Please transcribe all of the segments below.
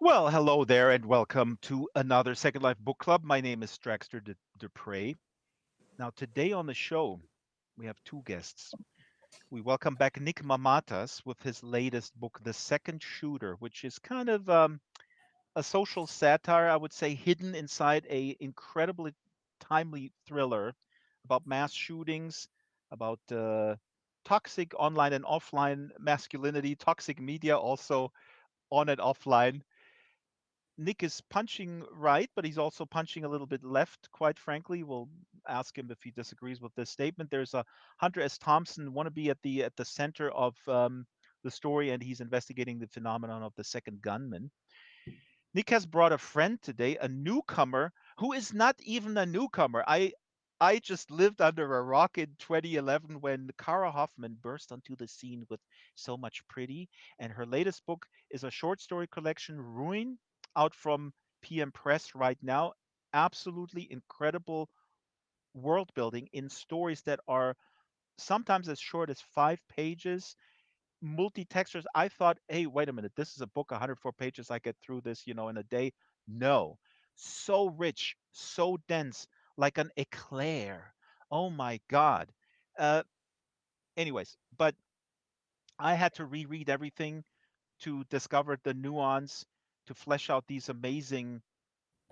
Well, hello there, and welcome to another Second Life Book Club. My name is Draxtor Dupre. Now, today on the show, we have two guests. We welcome back Nick Mamatas with his latest book, The Second Shooter, which is kind of a social satire, I would say, hidden inside a incredibly timely thriller about mass shootings, about toxic online and offline masculinity, toxic media, also on and offline. Nick is punching right, but he's also punching a little bit left, quite frankly. We'll ask him if he disagrees with this statement. There's a Hunter S. Thompson wannabe at the center of the story, and he's investigating the phenomenon of the second gunman. Nick has brought a friend today, a newcomer who is not even a newcomer. I just lived under a rock in 2011 when Cara Hoffman burst onto the scene with So Much Pretty, and her latest book is a short story collection, Ruin, out from PM Press right now. Absolutely incredible world building in stories that are sometimes as short as 5 pages, multi-textures. I thought, hey, wait a minute, this is a book, 104 pages. I get through this, in a day. No, so rich, so dense, like an eclair. Oh my God. Uh, anyways, but I had to reread everything to discover the nuance, to flesh out these amazing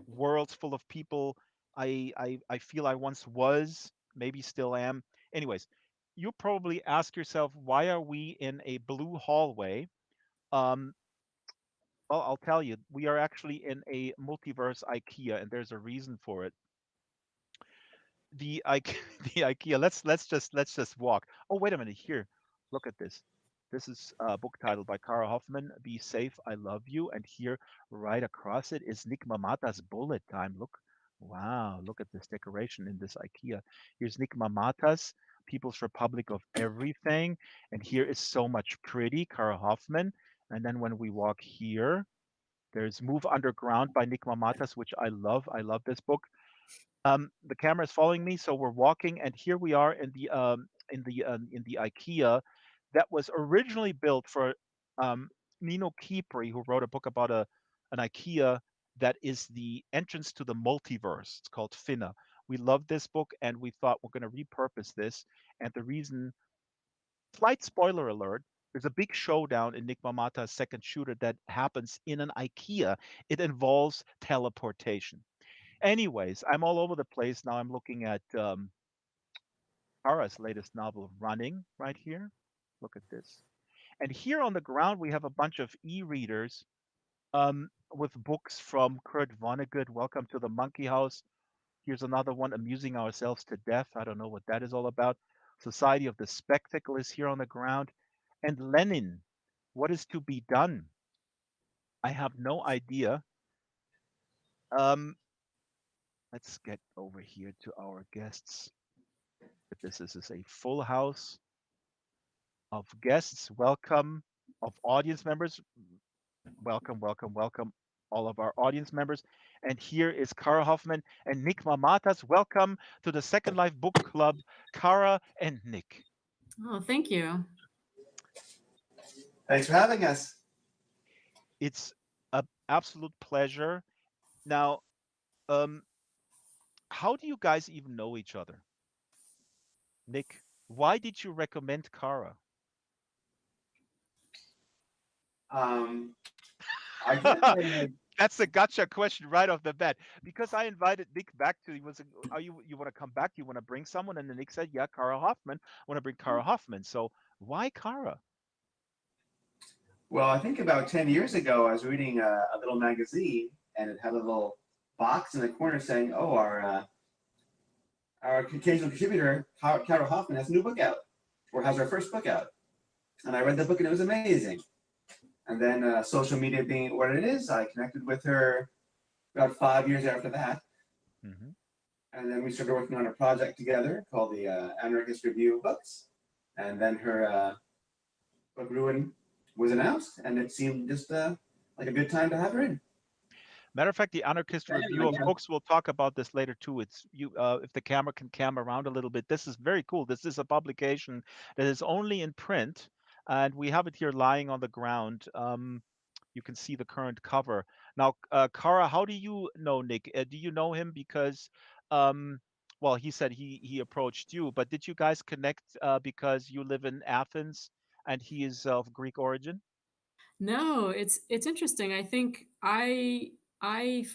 worlds full of people I feel I once was, maybe still am. Anyways, you probably ask yourself, why are we in a blue hallway? Um, well, I'll tell you, we are actually in a multiverse IKEA, and there's a reason for it. The IKEA, the IKEA. Let's just walk. Oh, wait a minute. Here, look at this. This is a book titled by Cara Hoffman. Be safe, I love you. And here, right across it, is Nick Mamata's Bullet Time. Look, wow! Look at this decoration in this IKEA. Here's Nick Mamata's People's Republic of Everything, and here is So Much Pretty, Cara Hoffman. And then when we walk here, there's Move Underground by Nick Mamatas, which I love. I love this book. The camera is following me, so we're walking, and here we are in the IKEA that was originally built for um, Nino Kipri, who wrote a book about an IKEA that is the entrance to the multiverse. It's called Finna. We love this book, and we thought we're going to repurpose this. And the reason, slight spoiler alert, there's a big showdown in Nick Mamata's second shooter that happens in an IKEA. It involves teleportation. Anyways, I'm all over the place now. I'm looking at Ara's latest novel, Running, right here. Look at this. And here on the ground, we have a bunch of e-readers with books from Kurt Vonnegut. Welcome to the Monkey House. Here's another one, Amusing Ourselves to Death. I don't know what that is all about. Society of the Spectacle is here on the ground. And Lenin, What is to be Done? I have no idea. Um, let's get over here to our guests. This is a full house of guests. Welcome, of audience members. Welcome, welcome, welcome, all of our audience members. And here is Cara Hoffman and Nick Mamatas. Welcome to the Second Life Book Club, Cara and Nick. Oh, thank you. Thanks for having us. It's an absolute pleasure. Now, um, how do you guys even know each other? Nick, why did you recommend Cara? Um, I can't say That's a gotcha question right off the bat. Because I invited Nick back to, he was, are you want to come back? You want to bring someone? And then Nick said, yeah, Cara Hoffman. I want to bring Cara Hoffman. So why Cara? well, I think about 10 years ago, I was reading a little magazine, and it had a little box in the corner saying, "Oh, our occasional contributor, Cara Hoffman, has a new book out, or has her first book out." And I read the book, and it was amazing. And then social media being what it is, I connected with her about 5 years after that, Hmm. and then we started working on a project together called the Anarchist Review of Books. And then her book Ruin was announced, and it seemed just like a good time to have her in. Matter of fact, the Anarchist Review of Yeah. Books, we'll talk about this later too. It's you, if the camera can cam around a little bit. This is very cool. This is a publication that is only in print, and we have it here lying on the ground. You can see the current cover. Now, Cara, how do you know Nick? Do you know him because, um, well, he said he approached you, but did you guys connect because you live in Athens and he is of Greek origin? No, it's interesting. I think I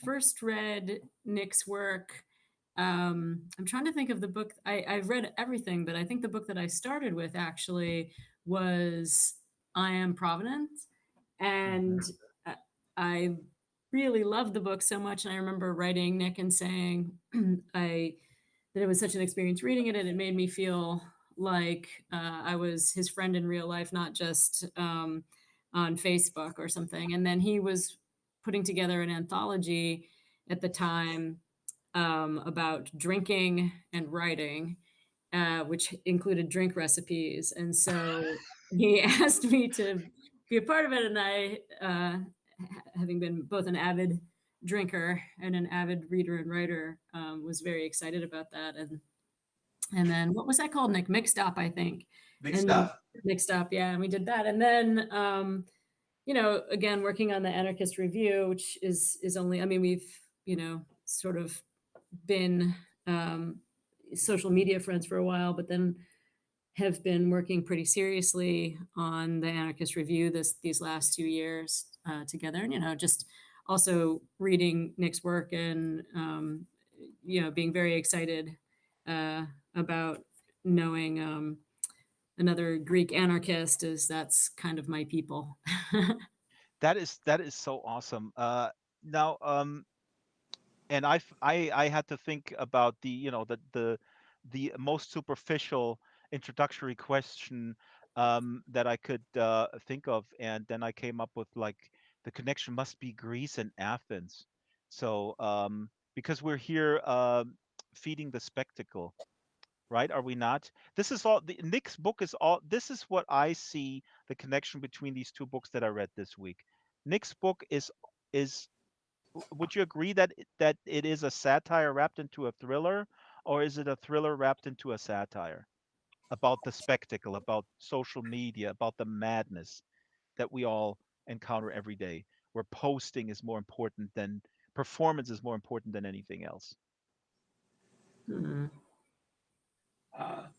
first read Nick's work. I'm trying to think of the book. I've read everything, but I think the book that I started with actually was I Am Provident, Hmm. and I I really loved the book so much. And I remember writing Nick and saying I that it was such an experience reading it, and it made me feel like I was his friend in real life, not just on Facebook or something. And then he was putting together an anthology at the time about drinking and writing, which included drink recipes. And so he asked me to be a part of it, and having been both an avid drinker and an avid reader and writer, was very excited about that. And then what was that called, Nick? Mixed Up, I think. Big And stuff. Mixed Up, yeah, and we did that. And then again, working on the Anarchist Review, which is only, I mean, we've sort of been social media friends for a while, but then have been working pretty seriously on the Anarchist Review these last 2 years together, and just also reading Nick's work and being very excited uh, about knowing another Greek anarchist, as that's kind of my people. That is so awesome. Now, and I had to think about the most superficial introductory question that I could think of, and then I came up with like the connection must be Greece and Athens. So because we're here feeding the spectacle, right? Are we not? This is all Nick's book is all. This is what I see the connection between these two books that I read this week. Nick's book is would you agree that that it is a satire wrapped into a thriller, or is it a thriller wrapped into a satire about the spectacle, about social media, about the madness that we all encounter every day, where posting is more important than performance is more important than anything else? Hmm.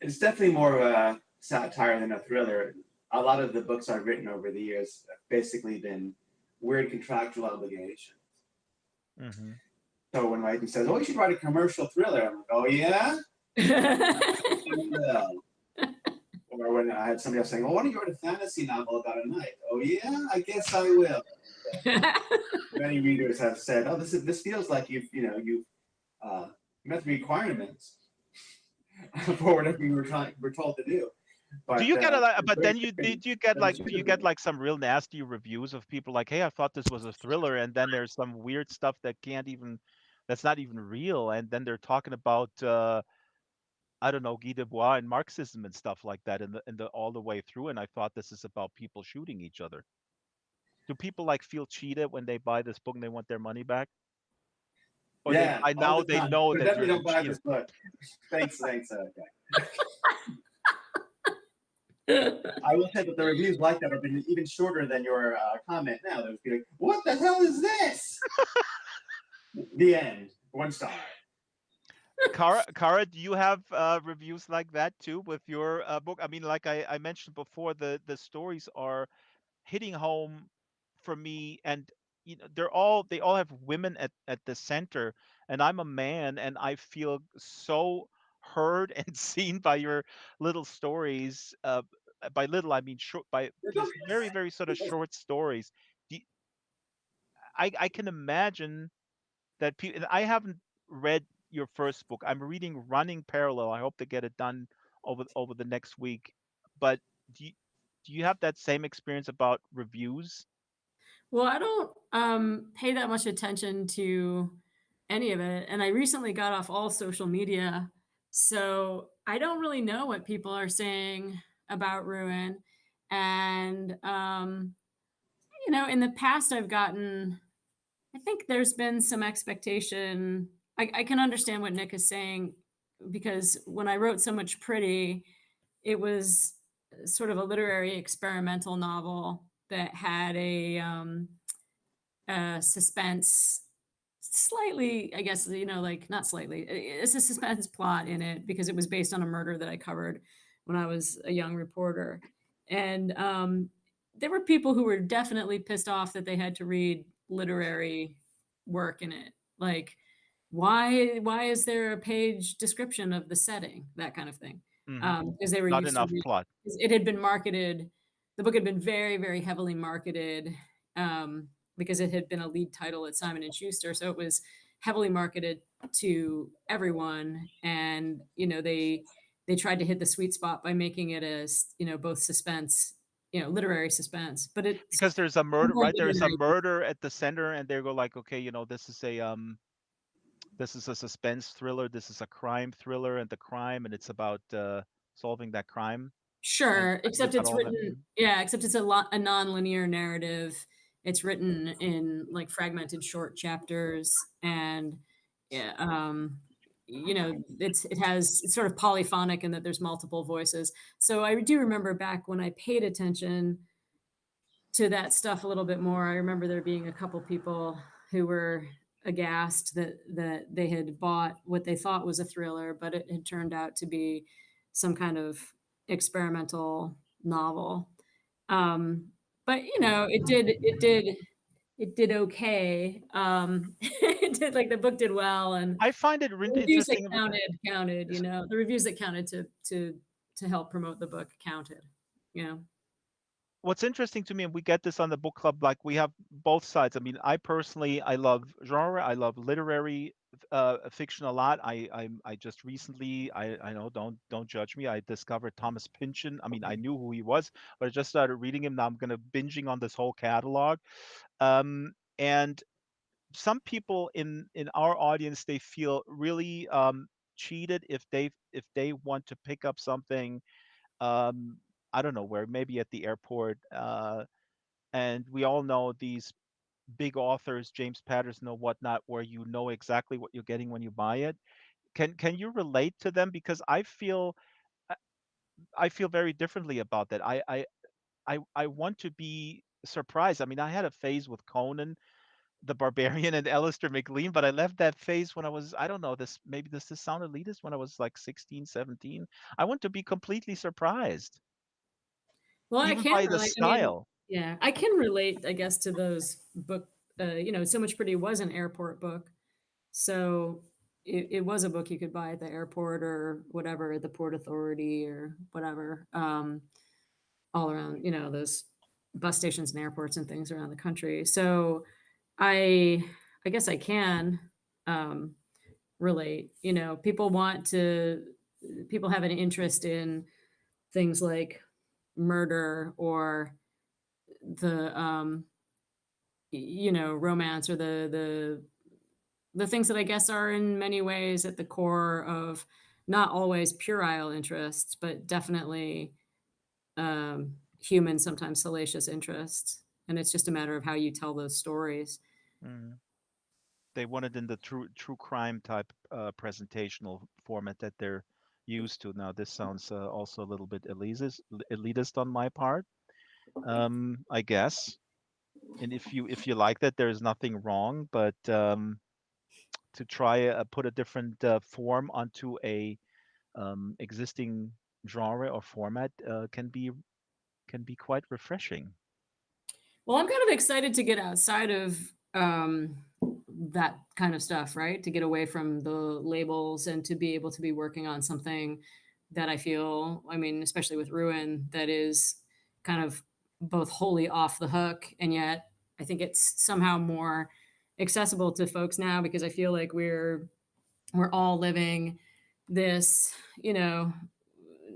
It's definitely more of a satire than a thriller. A lot of the books I've written over the years have basically been weird contractual obligations. Hmm. So when Mikey says, "Oh, you should write a commercial thriller," I'm like, "Oh yeah." Or when I had somebody else saying, "Well, why don't you write a fantasy novel about a knight?" "Oh yeah, I guess I will." Many readers have said, "Oh, this feels like you've met the requirements for whatever we're told to do." Do But you get a lot, it's but very then tricky. do you get Very like do you get suitable. like some real nasty reviews of people like, hey, I thought this was a thriller, and then there's some weird stuff that's not even real, and then they're talking about I don't know, Guy Debord and Marxism and stuff like that in the all the way through, and I thought this is about people shooting each other. Do people like feel cheated when they buy this book and they want their money back? Or they Yeah, by all now the they time. know So that you're definitely the don't buy cheater. this book. Thanks. Okay. I will say that the reviews like that have been even shorter than your comment now. There's be like, "What the hell is this?" The end. 1 star. Cara, do you have reviews like that too with your book? I mean, like I mentioned before, the stories are hitting home for me, and they all have women at the center, and I'm a man, and I feel so heard and seen by your little stories. By little, I mean short, by these very sort of short stories. The- I can imagine that people. I haven't read your first book. I'm reading Running Parallel. I hope to get it done over the next week. But do you, do you have that same experience about reviews? Well, I don't pay that much attention to any of it. And I recently got off all social media. So I don't really know what people are saying about Ruin. And, in the past, I think there's been some expectation. I can understand what Nick is saying, because when I wrote So Much Pretty, it was sort of a literary experimental novel that had suspense, slightly, I guess, like not slightly. It's a suspense plot in it because it was based on a murder that I covered when I was a young reporter. And there were people who were definitely pissed off that they had to read literary work in it. Like, why is there a page description of the setting, that kind of thing? Because they were Not used to enough plot. it had been marketed. The book had been very, very heavily marketed because it had been a lead title at Simon and Schuster, so it was heavily marketed to everyone. And they tried to hit the sweet spot by making it as both suspense, literary suspense, but it's Because there's a murder, more right? There is a literary. murder at the center, and they go like, okay, this is a suspense thriller, this is a crime thriller, and the crime, and it's about solving that crime, and Sure, except without it's all that. written, yeah, except it's a non-linear narrative. It's written in like fragmented short chapters, and yeah, it's sort of polyphonic in that there's multiple voices. So I do remember back when I paid attention to that stuff a little bit more. I remember there being a couple people who were aghast that they had bought what they thought was a thriller, but it had turned out to be some kind of experimental novel. Um, but it did okay. It did, like, the book did well, and I find it the reviews that interesting. counted. The reviews that counted to help promote the book counted. You know. What's interesting to me, and we get this on the book club, like we have both sides. I mean, I personally, I love genre, I love literary fiction a lot. I just recently, I know, don't judge me, I discovered Thomas Pynchon. I mean, I knew who he was, but I just started reading him. Now I'm gonna binging on this whole catalog. And some people in our audience, they feel really cheated if they want to pick up something, um I don't know where, maybe at the airport, and we all know these big authors, James Patterson or whatnot, where you know exactly what you're getting when you buy it. Can you relate to them? Because I I feel very differently about that. I want to be surprised. I mean, I had a phase with Conan the Barbarian and Alistair MacLean, but I left that phase when I was, I don't know, this, maybe this sound elitist, when I was like 16, 17. I want to be completely surprised, Well, I even can by the relate. I mean, style. yeah, I can relate, I guess, to those book. So Much Pretty was an airport book, so it was a book you could buy at the airport or whatever, at the Port Authority or whatever, all around, those bus stations and airports and things around the country. So I, I guess I can um, relate. People have an interest in things like murder or the romance or the things that I guess are in many ways at the core of not always puerile interests, but definitely human, sometimes salacious interests. And it's just a matter of how you tell those stories. Mm. They want it in the true crime type presentational format that they're used to. Now, this sounds also a little bit elitist on my part, I guess. And if you like that, there's nothing wrong. But to try put a different form onto a existing genre or format can be quite refreshing. Well, I'm kind of excited to get outside of that kind of stuff, right? To get away from the labels and to be able to be working on something that I feel, I mean, especially with Ruin, that is kind of both wholly off the hook, and yet I think it's somehow more accessible to folks now because I feel like we're all living this,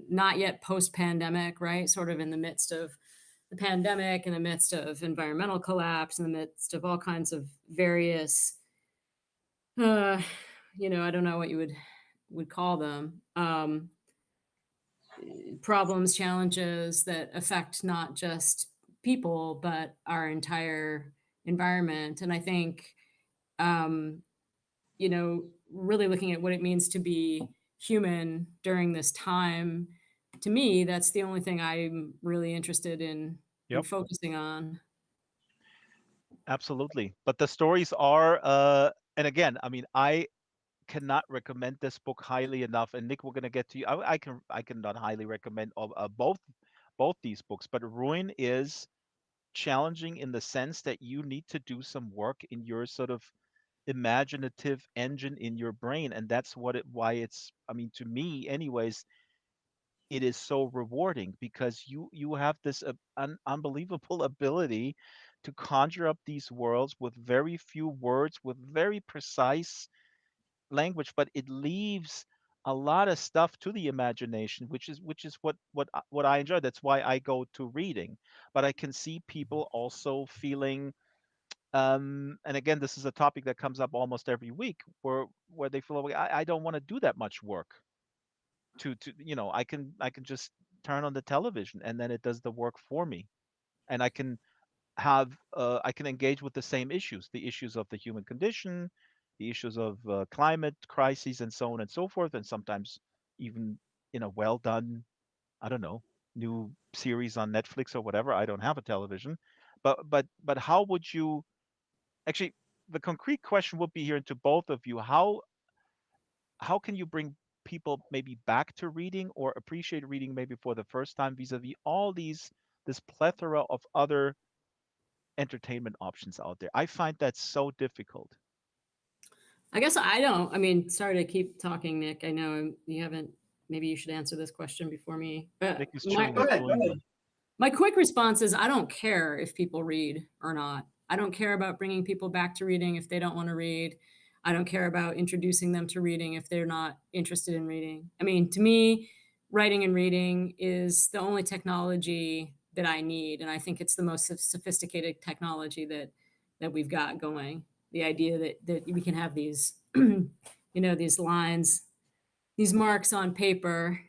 not yet post-pandemic, right? Sort of in the midst of the pandemic, in the midst of environmental collapse, in the midst of all kinds of various, uh, I don't know what you would call them, problems, challenges that affect not just people but our entire environment. And I think, um, really looking at what it means to be human during this time, to me, that's the only thing I'm really interested in Yep. focusing on. Absolutely. But the stories are, and again, I mean, I cannot recommend this book highly enough. And Nick, we're going to get to you. I cannot highly recommend both these books. But Ruin is challenging in the sense that you need to do some work in your sort of imaginative engine in your brain, and that's why it's, I mean, to me anyways, it is so rewarding because you have this unbelievable ability to conjure up these worlds with very few words, with very precise language, but it leaves a lot of stuff to the imagination, which is what I enjoy. That's why I go to reading. But I can see people also feeling, and again, this is a topic that comes up almost every week, where they feel like I don't want to do that much work to I can just turn on the television and then it does the work for me, and I can engage with the same issues, the issues of the human condition, the issues of climate crises, and so on and so forth, and sometimes even in a well done, I don't know, new series on Netflix or whatever. I don't have a television, but how would you actually, the concrete question would be here to both of you, how can you bring people maybe back to reading or appreciate reading maybe for the first time vis-a-vis all this plethora of other entertainment options out there? I find that so difficult. I guess I don't. I mean, sorry to keep talking, Nick. I know you haven't. Maybe you should answer this question before me. But Nick is my chewing Go his ahead, go chewing ahead. gum. my quick response is I don't care if people read or not. I don't care about bringing people back to reading if they don't want to read. I don't care about introducing them to reading if they're not interested in reading. I mean, to me, writing and reading is the only technology that I need, and I think it's the most sophisticated technology that we've got going. The idea that we can have these, these lines, these marks on paper,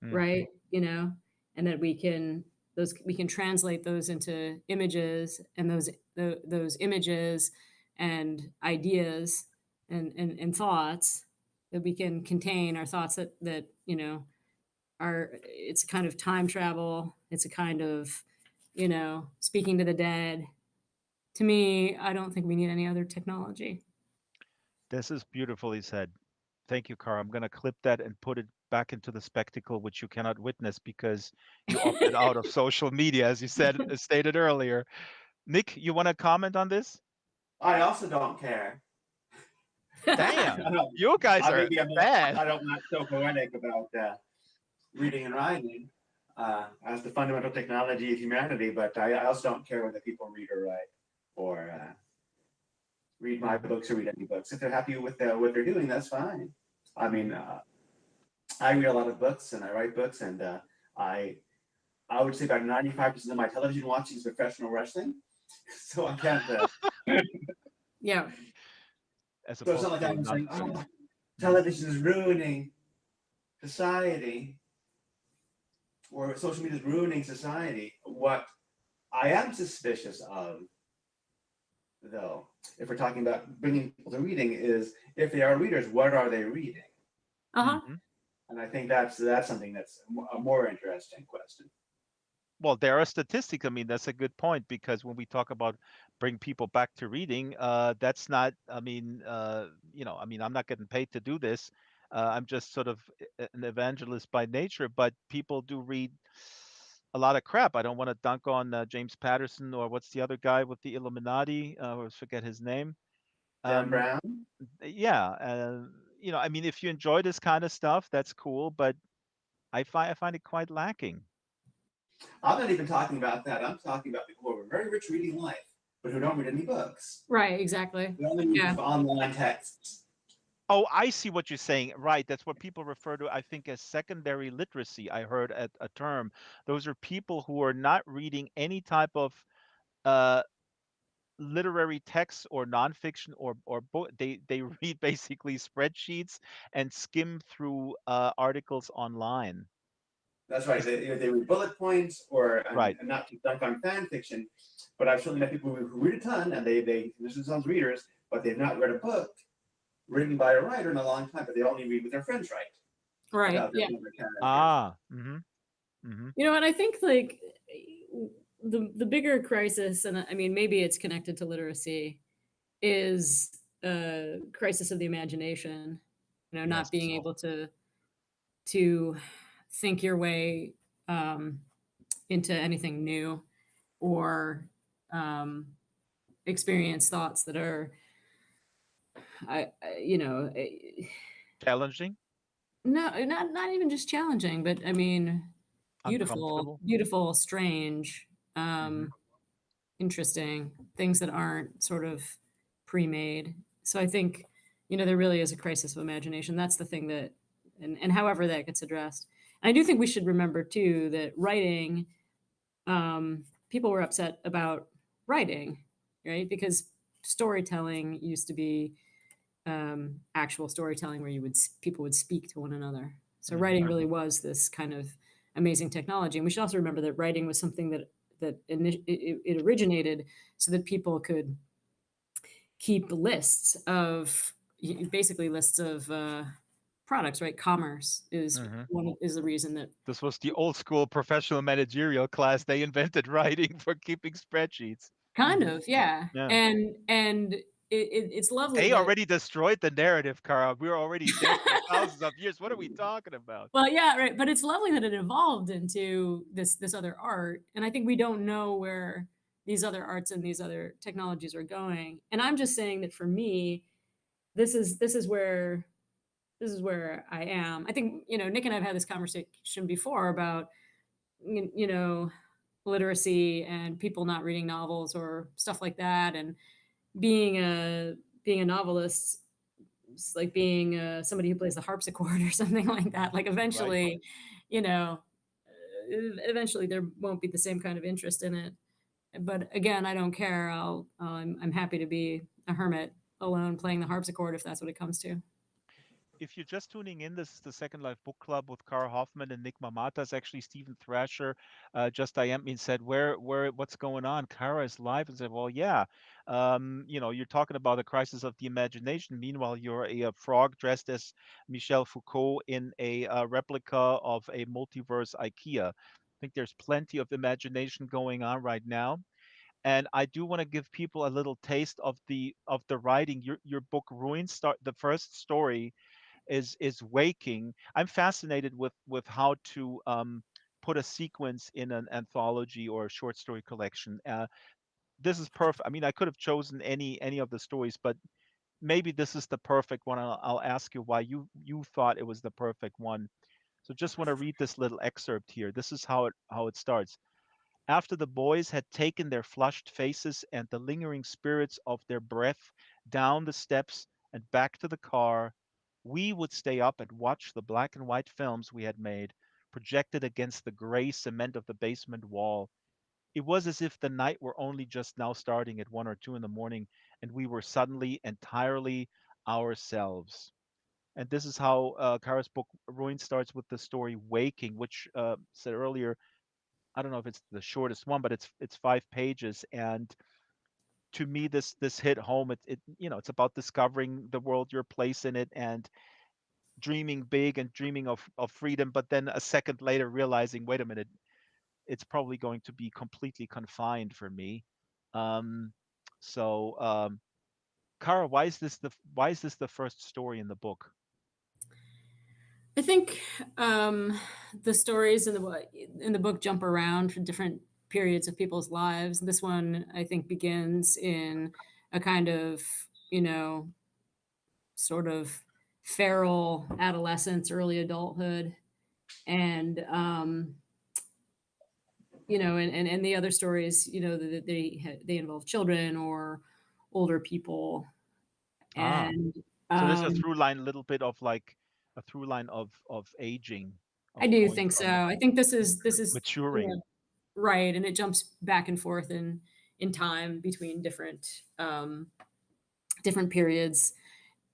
Mm. right? And that we can translate those into images, and those images and ideas and thoughts that we can contain are thoughts that are, it's a kind of time travel, it's a kind of speaking to the dead. To me, I don't think we need any other technology. This is beautifully said. Thank you, Cara. I'm going to clip that and put it back into the spectacle, which you cannot witness because you opted out of social media, as you said, stated earlier. Nick, you want to comment on this? I also don't care. Damn, I don't, you guys are maybe bad. I don't not so poetic about reading and writing as the fundamental technology of humanity, but I also don't care whether people read or write or read my books or read any books. If they're happy with what they're doing, that's fine. I mean, I read a lot of books and I write books, and I I would say about 95% of my television watching is professional wrestling. So I can't. Yeah. As So it's opposed not like to I'm saying, non-fiction. oh, television is ruining society or social media is ruining society. What I am suspicious of, though, if we're talking about bringing people to reading, is if they are readers, what are they reading? Uh-huh. Mhm. And I think that's something that's a more interesting question. Well, there are statistics. I mean, that's a good point because when we talk about bring people back to reading, that's not. I mean, I mean, I'm not getting paid to do this. I'm just sort of an evangelist by nature, but people do read a lot of crap. I don't want to dunk on James Patterson or what's the other guy with the Illuminati? I always forget his name. Dan Um, Brown? yeah, I mean, if you enjoy this kind of stuff, that's cool, but I find it quite lacking. I'm not even talking about that. I'm talking about people who are very rich reading life, but who don't read any books. Right, exactly. They only read Yeah. online texts. Oh, I see what you're saying. Right. That's what people refer to, I think, as secondary literacy. I heard at a term. Those are people who are not reading any type of uh, literary text or nonfiction or book. They read basically spreadsheets and skim through articles online. That's right. Is- They read bullet points or Right. and not to dunk on fan fiction, but I've certainly met people who read a ton and they consider themselves readers, but they've not read a book written by a writer in a long time, but they only read what their friends write Right. about their Yeah. favorite characters. Ah. Mm-hmm. Mm-hmm. And I think like the bigger crisis, and I mean, maybe it's connected to literacy, is a crisis of the imagination. Yes. Not being able to think your way um, into anything new, or um, experience thoughts that are, I Challenging, no, not even just challenging, but I mean, beautiful, uncomfortable. beautiful, strange, Hmm. interesting things that aren't sort of pre-made. So I think, there really is a crisis of imagination. That's the thing that, and however that gets addressed. And I do think we should remember too that writing, people were upset about writing, right? Because storytelling used to be actual storytelling where people would speak to one another. So Hmm. writing really was this kind of amazing technology. And we should also remember that writing was something it originated so that people could keep lists of, basically lists of products, right? Commerce Hmm. is the reason that This was the old school professional managerial class. They invented writing for keeping spreadsheets. kind of, yeah. Yeah. And it's lovely They that already destroyed the narrative, Cara. We're already dead for thousands of years. What are we talking about? well, yeah, right. But it's lovely that it evolved into this other art. And I think we don't know where these other arts and these other technologies are going. And I'm just saying that for me, this is where I am. I think, Nick and I've had this conversation before about you know literacy and people not reading novels or stuff like that, and being a novelist, it's like being somebody who plays the harpsichord or something like that. Like Right. you know, eventually there won't be the same kind of interest in it. But again, I don't care. I'm happy to be a hermit alone playing the harpsichord if that's what it comes to. If you're just tuning in, this is the Second Life Book Club with Cara Hoffman and Nick Mamatas. Actually, Stephen Thrasher just I am said, what's going on? Cara is live and said, well, yeah, you're talking about a crisis of the imagination. Meanwhile, you're a frog dressed as Michel Foucault in a replica of a multiverse IKEA. I think there's plenty of imagination going on right now. And I do want to give people a little taste of the writing. Your book Ruin start the first story is waking. I'm fascinated with how to put a sequence in an anthology or a short story collection. This is perfect. I mean, I could have chosen any of the stories, but maybe this is the perfect one. I'll ask you why you thought it was the perfect one. So just want to read this little excerpt here. This is how it starts. After the boys had taken their flushed faces and the lingering spirits of their breath down the steps and back to the car, we would stay up and watch the black and white films we had made, projected against the gray cement of the basement wall. It was as if the night were only just now starting at 1 or 2 in the morning, and we were suddenly entirely ourselves. And this is how Kara's book Ruin starts with the story Waking, which said earlier, I don't know if it's the shortest one, but it's 5 pages. And to me, this hit home. It's about discovering the world, your place in it, and dreaming big and dreaming of freedom. But then a second later, realizing, wait a minute, it's probably going to be completely confined for me. Um, so, Cara, why is this the first story in the book? I think the stories in the book jump around for different periods of people's lives. This one, I think, begins in a kind of, you know, sort of feral adolescence, early adulthood, and and the other stories, they involve children or older people, Ah, and so there's a um, through line, a little bit of like a through line of aging, I of do going think so. from I think this is maturing. right, and it jumps back and forth in time between different periods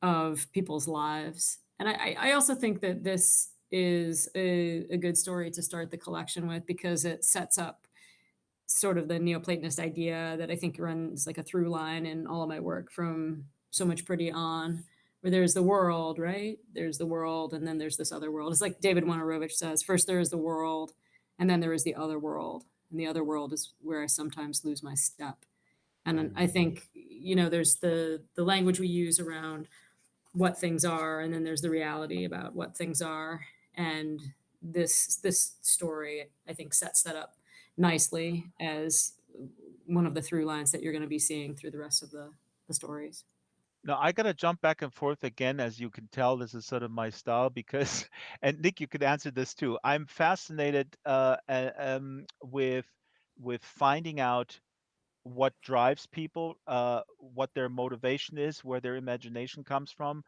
of people's lives. And I also think that this is a good story to start the collection with, because it sets up sort of the Neoplatonist idea that I think runs like a through line in all of my work from So Much Pretty on, where there's the world, right? There's the world, and then there's this other world. It's like David Wojnarowicz says, first there is the world, and then there is the other world. and the other world is where I sometimes lose my step. And I think, there's the language we use around what things are, and then there's the reality about what things are. And this story, I think, sets that up nicely as one of the through lines that you're going to be seeing through the rest of the stories. Now I gotta jump back and forth again. As you can tell, this is sort of my style because, and Nick, you could answer this too. I'm fascinated with finding out what drives people, what their motivation is, where their imagination comes from.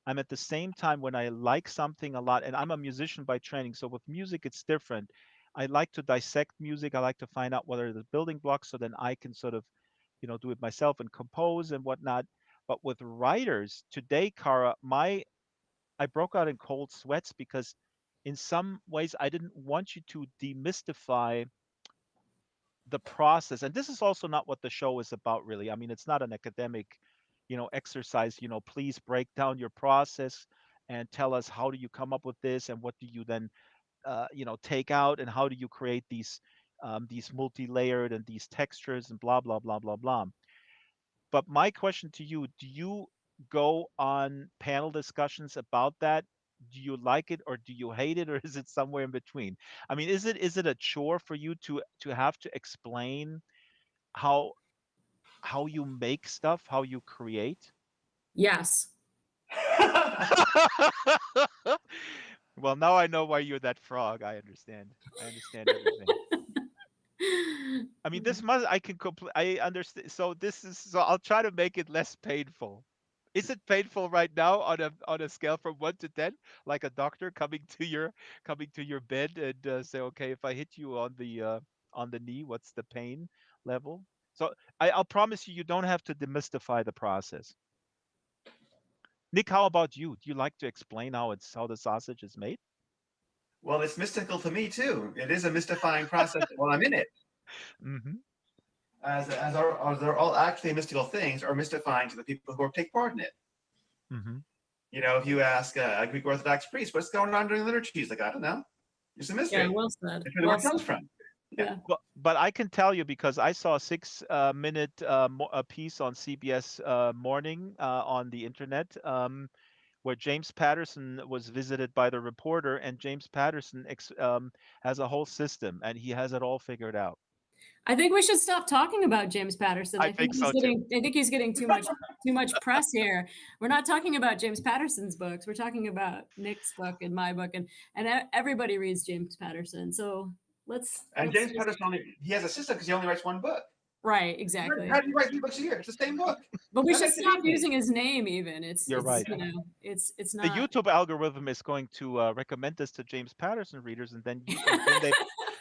I'm at the same time when I like something a lot, and I'm a musician by training, so with music it's different. I like to dissect music. I like to find out what are the building blocks, so then I can sort of, do it myself and compose and whatnot. But with writers today, Cara, I broke out in cold sweats because in some ways I didn't want you to demystify the process. And this is also not what the show is about, really. I mean, it's not an academic, exercise. Please break down your process and tell us how do you come up with this and what do you then, take out, and how do you create these multi-layered and these textures and blah blah blah blah blah. But my question to you, do you go on panel discussions about that? Do you like it or do you hate it, or is it somewhere in between? I mean, is it a chore for you to have to explain how how you make stuff, how you create? Yes. Well, now I know why you're that frog. I understand. I understand everything. I mean, this must I can I understand. So I'll try to make it less painful. Is it painful right now on a scale from 1 to 10, like a doctor coming to your bed and say, okay, if I hit you on the knee, what's the pain level? So I'll promise you, you don't have to demystify the process. Nick, how about you? Do you like to explain how the sausage is made? Well, it's mystical to me too. It is a mystifying process while I'm in it. Hmm. As they're all actually mystical things, are mystifying to the people who take part in it. Hmm. If you ask a Greek Orthodox priest, what's going on during the liturgy, he's like, I don't know. It's a mystery. Yeah, well said. It's where the Well word comes said. from. Yeah. But I can tell you because I saw a 6 minute a piece on CBS Morning on the internet, where James Patterson was visited by the reporter, and James Patterson has a whole system, and he has it all figured out. I think we should stop talking about James Patterson. I I think think he's so too. getting too much press here. We're not talking about James Patterson's books. We're talking about Nick's book and my book, and everybody reads James Patterson. So let's And James just Patterson he has a system because he only writes one book. right, exactly. How do you write 3 books a year? It's the same book. But we That should makes it stop easy. using his name. Even You're right. it's The not. YouTube algorithm is going to recommend this to James Patterson readers, and then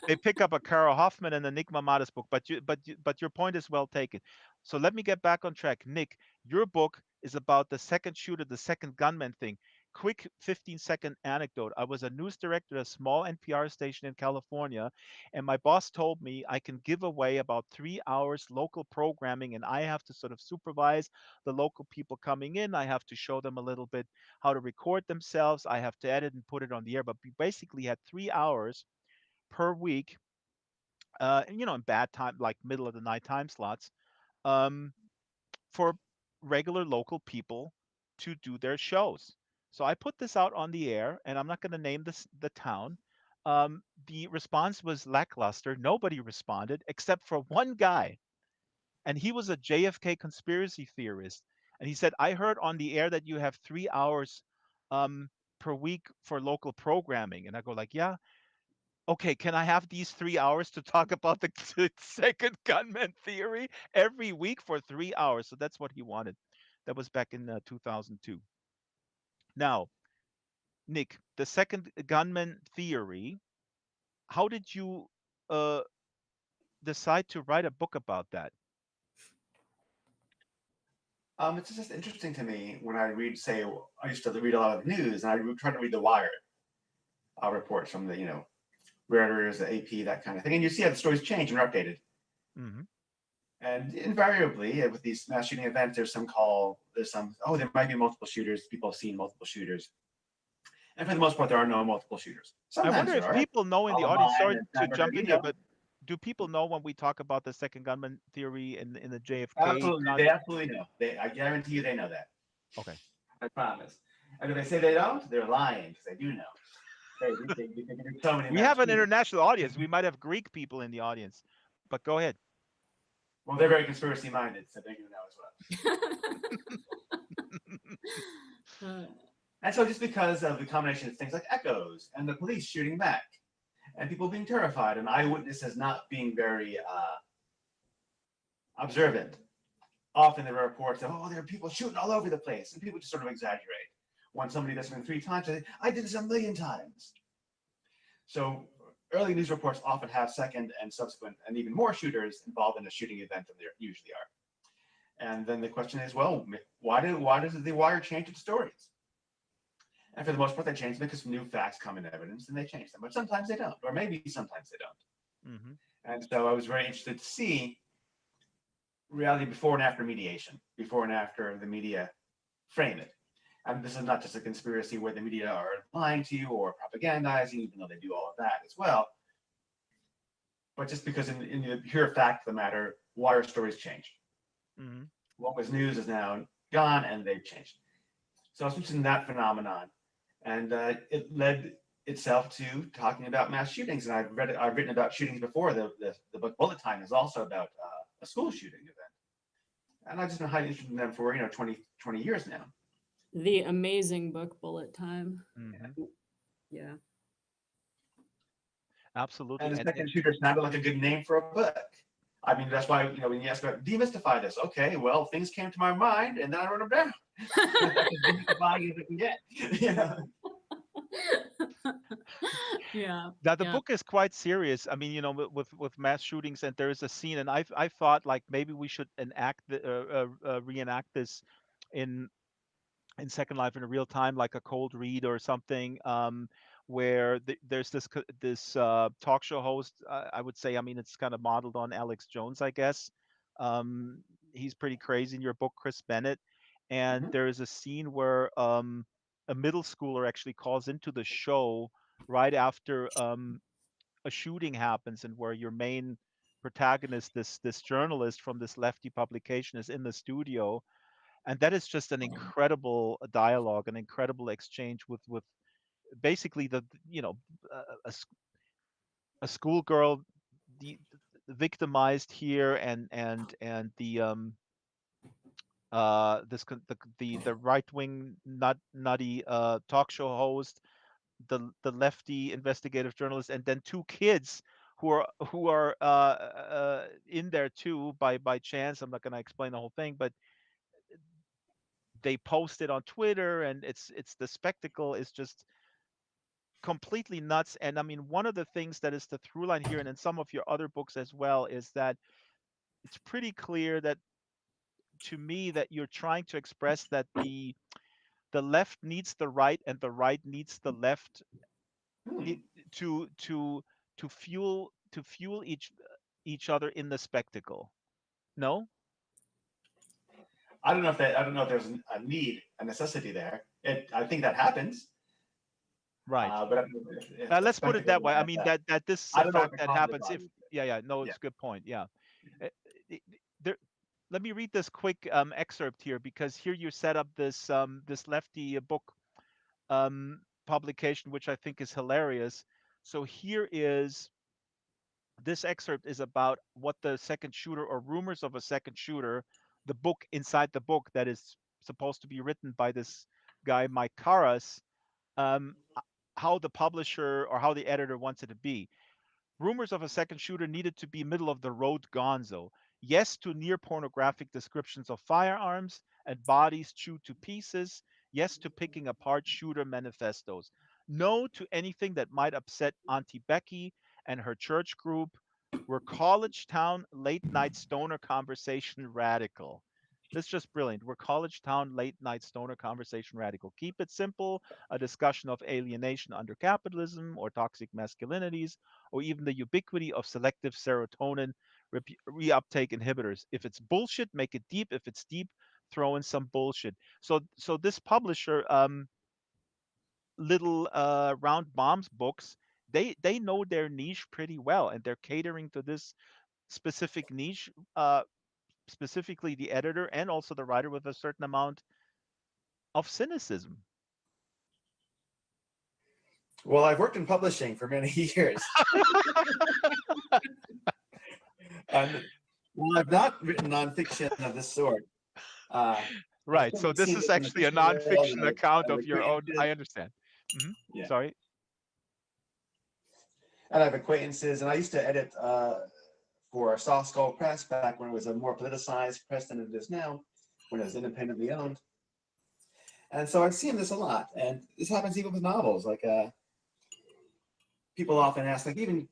they pick up a Cara Hoffman and a Nick Mamatas book. But your point is well taken. So let me get back on track. Nick, your book is about the second shooter, the second gunman thing. Quick 15-second anecdote. I was a news director at a small NPR station in California, and my boss told me I can give away about 3 hours local programming, and I have to sort of supervise the local people coming in. I have to show them a little bit how to record themselves. I have to edit and put it on the air. But we basically had 3 hours per week, in bad time, like middle of the night time slots, um, for regular local people to do their shows. So I put this out on the air, and I'm not going to name the town. The response was lackluster. Nobody responded except for one guy, and he was a JFK conspiracy theorist. And he said, "I heard on the air that you have 3 hours um, per week for local programming." And I go like, "Yeah, okay. Can I have these 3 hours to talk about the second gunman theory every week for 3 hours?" So that's what he wanted. That was back in 2002. Now, Nick, the second gunman theory. How did you uh, decide to write a book about that? It's just interesting to me when I read, say, I used to read a lot of the news, and I try to read the Wired reports from the, Reuters, the AP, that kind of thing, and you see how the stories change and are updated. Hmm. And invariably, with these mass shooting events, there's there might be multiple shooters. People have seen multiple shooters. And for the most part, there are no multiple shooters. I Sometimes wonder there if are. people know in the audience, Columbine sorry and to Sniper, jump in here, but do people know when we talk about the second gunman theory in the JFK? Absolutely, they absolutely know. I guarantee you, they know that. Okay. I promise. And if they say they don't, they're lying because they do know. They can do so many We mass have an shootings. international audience. We might have Greek people in the audience, but go ahead. Well, they're very conspiracy minded, so they're going to know as well. Uh, And so, just because of the combination of things like echoes and the police shooting back, and people being terrified, and eyewitnesses not being very observant, often there are reports of, oh, there are people shooting all over the place, and people just sort of exaggerate. When somebody does something 3 times, they say, I did this 1,000,000 times. So early news reports often have second and subsequent and even more shooters involved in a shooting event than there usually are. And then the question is, well, why does the Wire change its stories? And for the most part, they change them because new facts come in evidence and they change them. But sometimes they don't, or maybe sometimes they don't. Mm-hmm. And so I was very interested to see reality before and after mediation, before and after the media frame it. And this is not just a conspiracy where the media are lying to you or propagandizing, even though they do all of that as well. But just because in the pure fact of the matter, Wire stories change. Mm-hmm. What was news is now gone, and they've changed. So I was interested in that phenomenon, and it led itself to talking about mass shootings. And I've written about shootings before. The book Bullet Time is also about a school shooting event, and I've just been highly interested in them for 20 years now. the amazing book Bullet Time. Mm-hmm. Yeah. Absolutely. And the And second shooter sounded like a good name for a book. I mean, that's why, when you ask about demystify this, okay, well, things came to my mind and then I wrote them down. That's as demystifying as it can get. Yeah. now the Yeah. book is quite serious. I mean, with mass shootings, and there is a scene, and I thought like maybe we should reenact this in Second Life in real time, like a cold read or something, where there's this talk show host. I would say, I mean, it's kind of modeled on Alex Jones, I guess. Um, he's pretty crazy in your book, Chris Bennett. And Mhm. there is a scene where a middle schooler actually calls into the show right after a shooting happens, and where your main protagonist, this journalist from this lefty publication, is in the studio, and that is just an incredible dialogue, an incredible exchange with basically the a schoolgirl, the victimized here, and the right wing nutty talk show host, the lefty investigative journalist, and then two kids who are in there too by chance. I'm not going to explain the whole thing, but they post it on Twitter, and it's the spectacle is just completely nuts. And I mean, one of the things that is the through line here, and in some of your other books as well, is that it's pretty clear that, to me, that you're trying to express that the left needs the right and the right needs the left, Hmm. ne- to fuel each other in the spectacle. No. I don't know if there's a need, a necessity there. I think that happens, Right. but I don't know if the Let's put it that spectacle way. I is mean that. that this is I a don't know what fact the that cognitive happens. If body is. yeah, no, Yeah. it's a good point. Yeah. Uh, there, let me read this quick excerpt here, because here you set up this lefty book publication, which I think is hilarious. So here is this excerpt is about what the second shooter, or rumors of a second shooter, the book inside the book that is supposed to be written by this guy Mike Carras, um, how the publisher or how the editor wants it to be. Rumors of a second shooter needed to be middle of the road gonzo. Yes to near pornographic descriptions of firearms and bodies chewed to pieces. Yes to picking apart shooter manifestos. No to anything that might upset Auntie Becky and her church group. We're college town late night stoner conversation radical. This is just brilliant. We're college town late night stoner conversation radical. Keep it simple, a discussion of alienation under capitalism or toxic masculinities, or even the ubiquity of selective serotonin reuptake inhibitors. If it's bullshit, make it deep. If it's deep, throw in some bullshit. So this publisher, Little Round Bombs Books, they know their niche pretty well, and they're catering to this specific niche, specifically the editor and also the writer, with a certain amount of cynicism. Well, I've worked in publishing for many years, and while I've not written nonfiction of this sort, uh, I've Right. So certainly this seen is this in the actually a fiction world, nonfiction and account I've of your own. I acquaintances. understand. Hmm. Yeah, Sorry. and I have acquaintances, and I used to edit for Soft Skull Press back when it was a more politicized press than it is now, when it was independently owned. And so I've seen this a lot, and this happens even with novels. Like people often ask, like even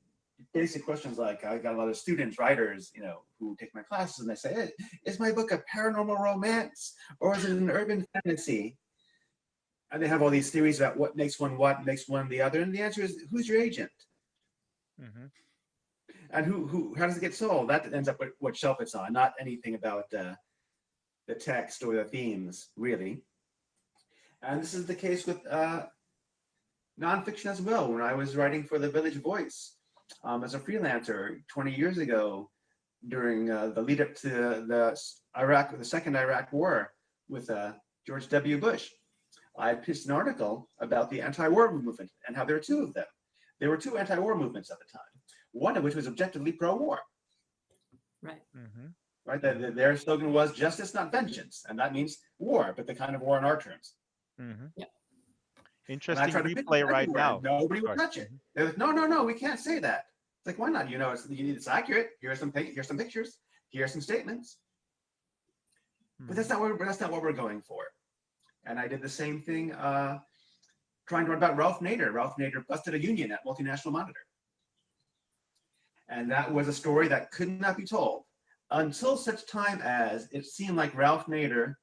basic questions. Like I got a lot of students, writers, who take my classes, and they say, hey, "Is my book a paranormal romance or is it an urban fantasy?" And they have all these theories about what makes one the other. And the answer is, who's your agent? Hmm. And how does it get sold? That ends up with what shelf it's on, not anything about the text or the themes, really. And this is the case with nonfiction as well. When I was writing for the Village Voice as a freelancer 20 years ago, during the lead up to the second Iraq War with George W. Bush, I pitched an article about the anti-war movement and how there were two of them. There were two anti-war movements at the time, one of which was objectively pro-war. Right. Hmm. Right. Their slogan was "Justice, not vengeance," and that means war, but the kind of war in our terms. Hmm. Yeah. And I Interesting tried to pitch it replay right everywhere, and now. nobody would Sorry. touch it. Hmm. They're like, "No, we can't say that." It's like, why not? It's accurate. Here's some pictures. Here are some statements. But that's not what we're going for. And I did the same thing trying to write about Ralph Nader. Ralph Nader busted a union at Multinational Monitor. And that was a story that could not be told until such time as it seemed like Ralph Nader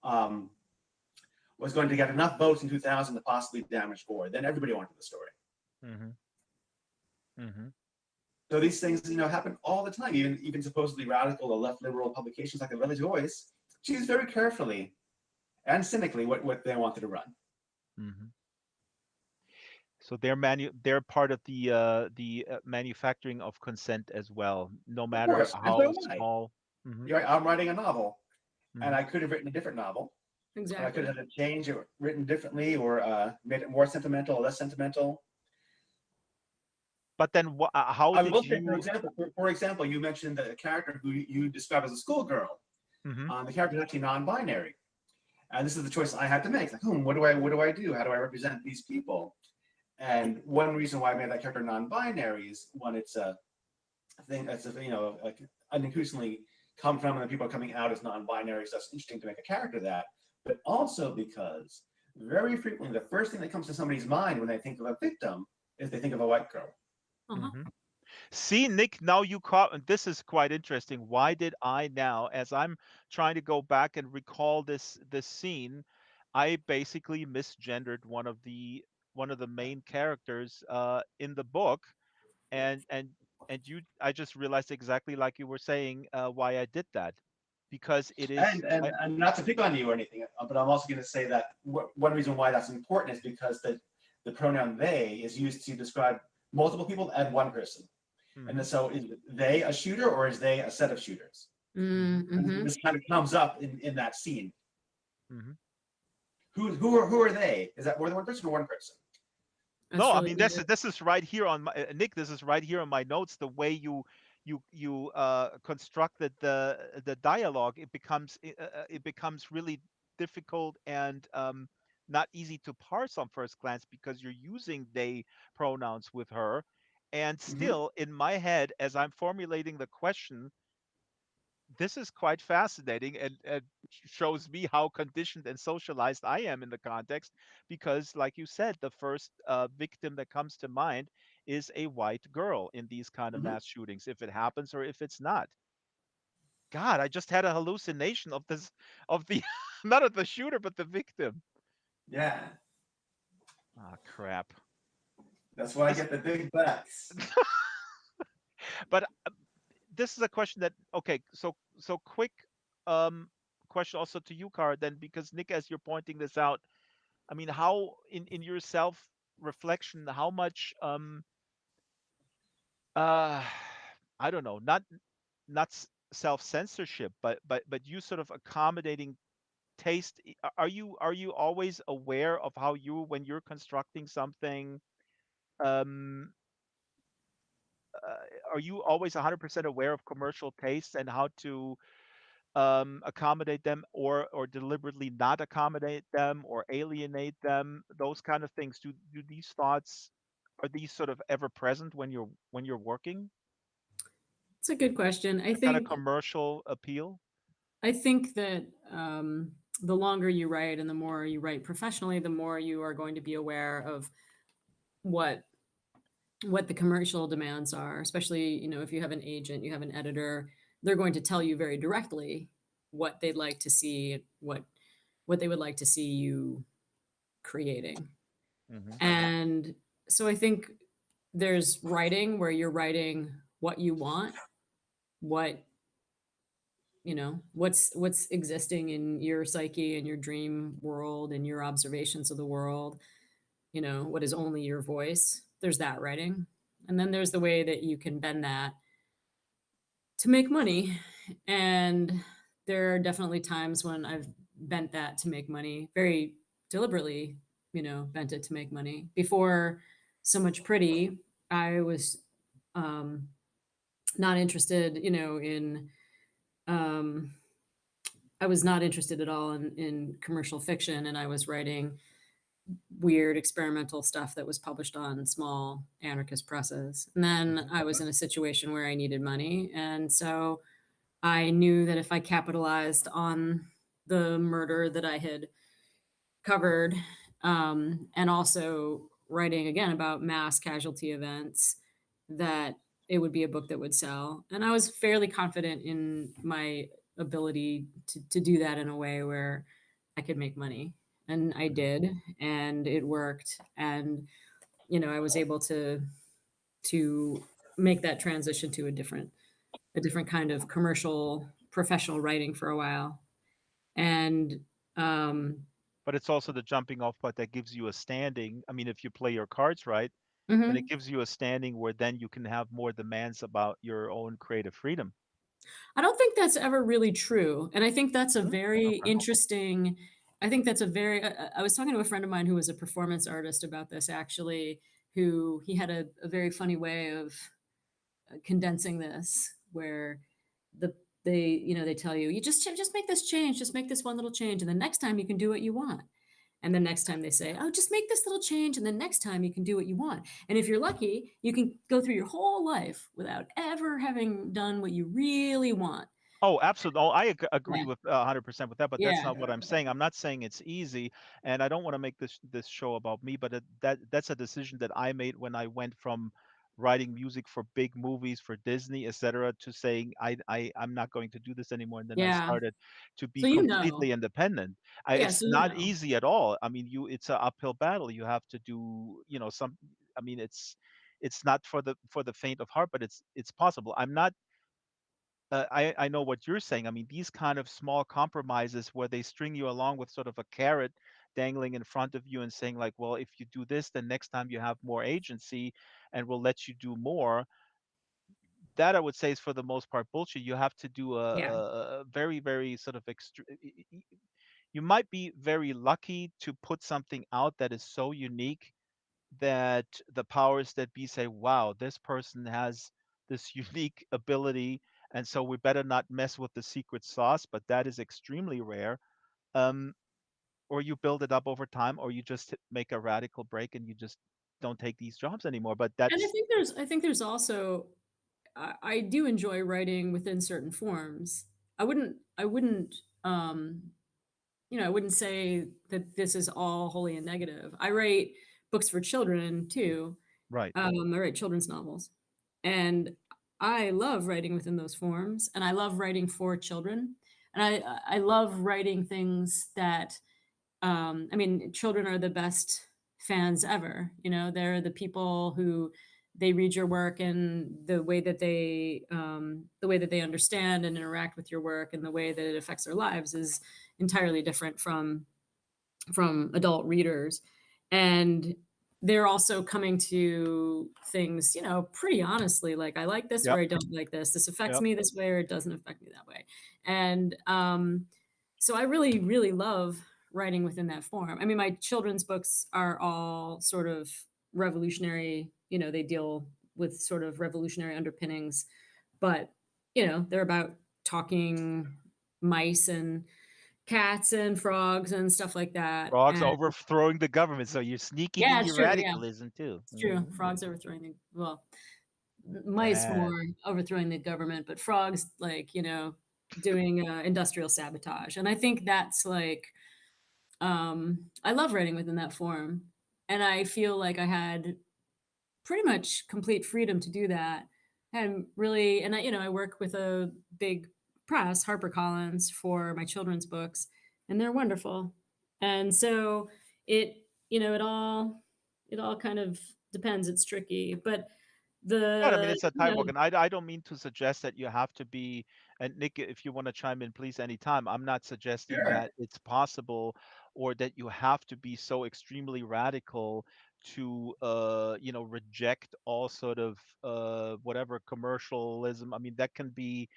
was going to get enough votes in 2000 to possibly damage Ford. Then everybody wanted the story. Hmm. Hmm. So these things, happen all the time. Even supposedly radical or left liberal publications like the Village Voice choose very carefully and cynically what they wanted to run. Hmm. So they're part of the manufacturing of consent as well, no Of matter course, and so how am I. small. Hmm. I'm writing a novel, and Hmm. I could have written a different novel, and I could Exactly. have had it changed or written differently, or made it more sentimental or less sentimental. But then, how I did will say, you? for example, you mentioned the character who you describe as a schoolgirl. Hmm. The character is actually non-binary, and this is the choice I had to make. Like, what do I do? How do I represent these people? And one reason why I made that character non-binary is one, it's a thing that's like an increasingly come from, and people are coming out as non-binary, so it's interesting to make a character that. But also because very frequently the first thing that comes to somebody's mind when they think of a victim is they think of a white girl. Uh-huh. Hmm. See, Nick, now you caught, and this is quite interesting. Why did I now, as I'm trying to go back and recall this scene, I basically misgendered one of the main characters in the book, and I just realized exactly like you were saying why I did that, because it is And not to pick on you or anything, but I'm also going to say that one reason why that's important is because the pronoun they is used to describe multiple people and one person. And Mhm, so is they a shooter or is they a set of shooters? mhm, Mm-hmm. This kind of comes up in that scene. mhm. Who are they? Is that more than one person or one person? No, That's I really mean good. this is right here on my Nick. This is right here on my notes. The way you constructed the dialogue, it becomes really difficult and not easy to parse on first glance because you're using they pronouns with her, and Mm-hmm. still in my head as I'm formulating the question, this is quite fascinating, and shows me how conditioned and socialized I am in the context. Because, like you said, the first victim that comes to mind is a white girl in these kind of Mm-hmm. mass shootings, if it happens or if it's not. God, I just had a hallucination of the not of the shooter, but the victim. Yeah, Ah, crap. that's why I This, get the big bucks. but this is a question that okay. So quick um, question also to you, Cara. Then, because Nick, as you're pointing this out, I mean, how in your self reflection, how much Uh, I don't know, not self-censorship, but you sort of accommodating taste. Are you always aware of how you when you're constructing something? Um, uh, are you always 100% aware of commercial tastes and how to accommodate them or deliberately not accommodate them or alienate them? Those kind of things. Do these thoughts are these sort of ever present when you're working? It's a good question. The kind of commercial appeal? I think that the longer you write and the more you write professionally, the more you are going to be aware of what what the commercial demands are, especially, if you have an agent, you have an editor, they're going to tell you very directly what they'd like to see, what they would like to see you creating. Hmm. And so I think there's writing where you're writing what you want, what what's existing in your psyche and your dream world and your observations of the world, what is only your voice. There's that writing. And then there's the way that you can bend that to make money. And there are definitely times when I've bent that to make money, very deliberately, bent it to make money. Before So Much Pretty, I was um, not interested, in um, I was not interested at all in commercial fiction, and I was writing weird experimental stuff that was published on small anarchist presses. And then Hmm. I was in a situation where I needed money, and so I knew that if I capitalized on the murder that I had covered, and also writing again about mass casualty events, that it would be a book that would sell. And I was fairly confident in my ability to do that in a way where I could make money. And I Hmm. did, and it worked. And, I was able to make that transition to a different kind of commercial professional writing for a while. And um, But it's also the jumping off point that gives you a standing. I mean, if you play your cards right, then it mhm. gives you a standing where then you can have more demands about your own creative freedom. I don't think that's ever really true, and I think that's a Hmm? very Okay. interesting. I think that's a very. I was talking to a friend of mine who was a performance artist about this actually, who he had a very funny way of condensing this, where the they tell you, you just make this change, just make this one little change, and the next time you can do what you want. And the next time they say, oh, just make this little change, and the next time you can do what you want. And if you're lucky, you can go through your whole life without ever having done what you really want. Oh, absolutely. Oh, I agree Yeah. with 100% with that, but that's Yeah. not what I'm saying. I'm not saying it's easy, and I don't want to make this show about me, but that's a decision that I made when I went from writing music for big movies for Disney, etc., to saying I'm not going to do this anymore, and then I Yeah. started to be So completely independent. Yeah, It's so not easy at all. I mean, it's an uphill battle. You have to do, some. I mean, it's not for the faint of heart, but it's possible. I'm not I know what you're saying. I mean, these kind of small compromises where they string you along with sort of a carrot dangling in front of you and saying like, well, if you do this, then next time you have more agency and we'll let you do more. That I would say is for the most part bullshit. You have to do yeah. a very, very sort of you might be very lucky to put something out that is so unique that the powers that be say, wow, this person has this unique ability, and so we better not mess with the secret sauce, but that is extremely rare. Um, or you build it up over time, or you just make a radical break and you just don't take these jobs anymore. But And that's I think there's also I do enjoy writing within certain forms. I wouldn't I wouldn't say that this is all wholly a negative. I write books for children too. right. I write children's novels, and I love writing within those forms, and I love writing for children, and I love writing things that I mean, children are the best fans ever. They're the people who they read your work, and the way that they understand and interact with your work and the way that it affects their lives is entirely different from adult readers. And they're also coming to things, pretty honestly, like I like this or Yep. I don't like this. This affects Yep. me this way or it doesn't affect me that way. And so I really, really love writing within that form. I mean, my children's books are all sort of revolutionary, they deal with sort of revolutionary underpinnings, but, they're about talking mice and cats and frogs and stuff like that. Frogs And overthrowing the government, so you're sneaking yeah, in it's your true. Yeah, radicalism too. it's true. Mhm. Frogs overthrowing mice Bad. more overthrowing the government, but frogs like, doing industrial sabotage. And I think that's like, I love writing within that form. And I feel like I had pretty much complete freedom to do that. And really, and I work with a big press, HarperCollins, for my children's books, and they're wonderful. And so it, it all kind of depends. It's tricky, but But I mean, the, it's a tightrope, and I don't mean to suggest that you have to be. And Nick, if you want to chime in, please, anytime. I'm not suggesting Sure. that it's possible or that you have to be so extremely radical to, reject all sort of whatever commercialism. I mean, that can be.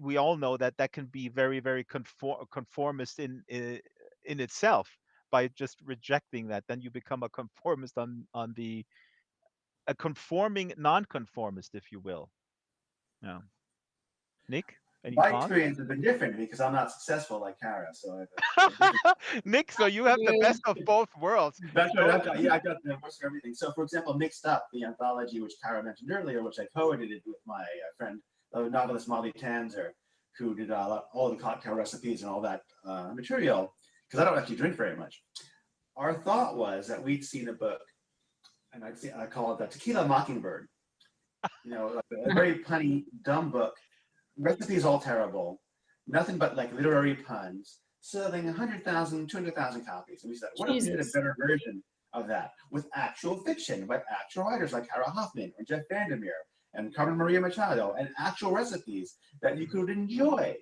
We all know that that can be very, very conformist in itself. By just rejecting that, then you become a conformist on the a conforming nonconformist, if you will. Yeah. Nick, any My thoughts? experience has been different because I'm not successful like Cara, so I have a different. Nick, so you have the best of both worlds. That's right. Go- I got the most of everything. So, for example, Mixed Up, the anthology which Cara mentioned earlier, which I co-edited with my friend, the novelist Molly Tanzer, who did all the cocktail recipes and all that material, because I don't actually drink very much. Our thought was that we'd seen a book, and I call it the Tequila Mockingbird. Like a very punny, dumb book. Recipes all terrible. Nothing but like literary puns. Selling 100,000, 200,000 copies. And we said, what if we did a Jesus. better version of that with actual fiction by actual writers like Cara Hoffman or Jeff Vandermeer and Carmen Maria Machado and actual recipes that you could enjoy?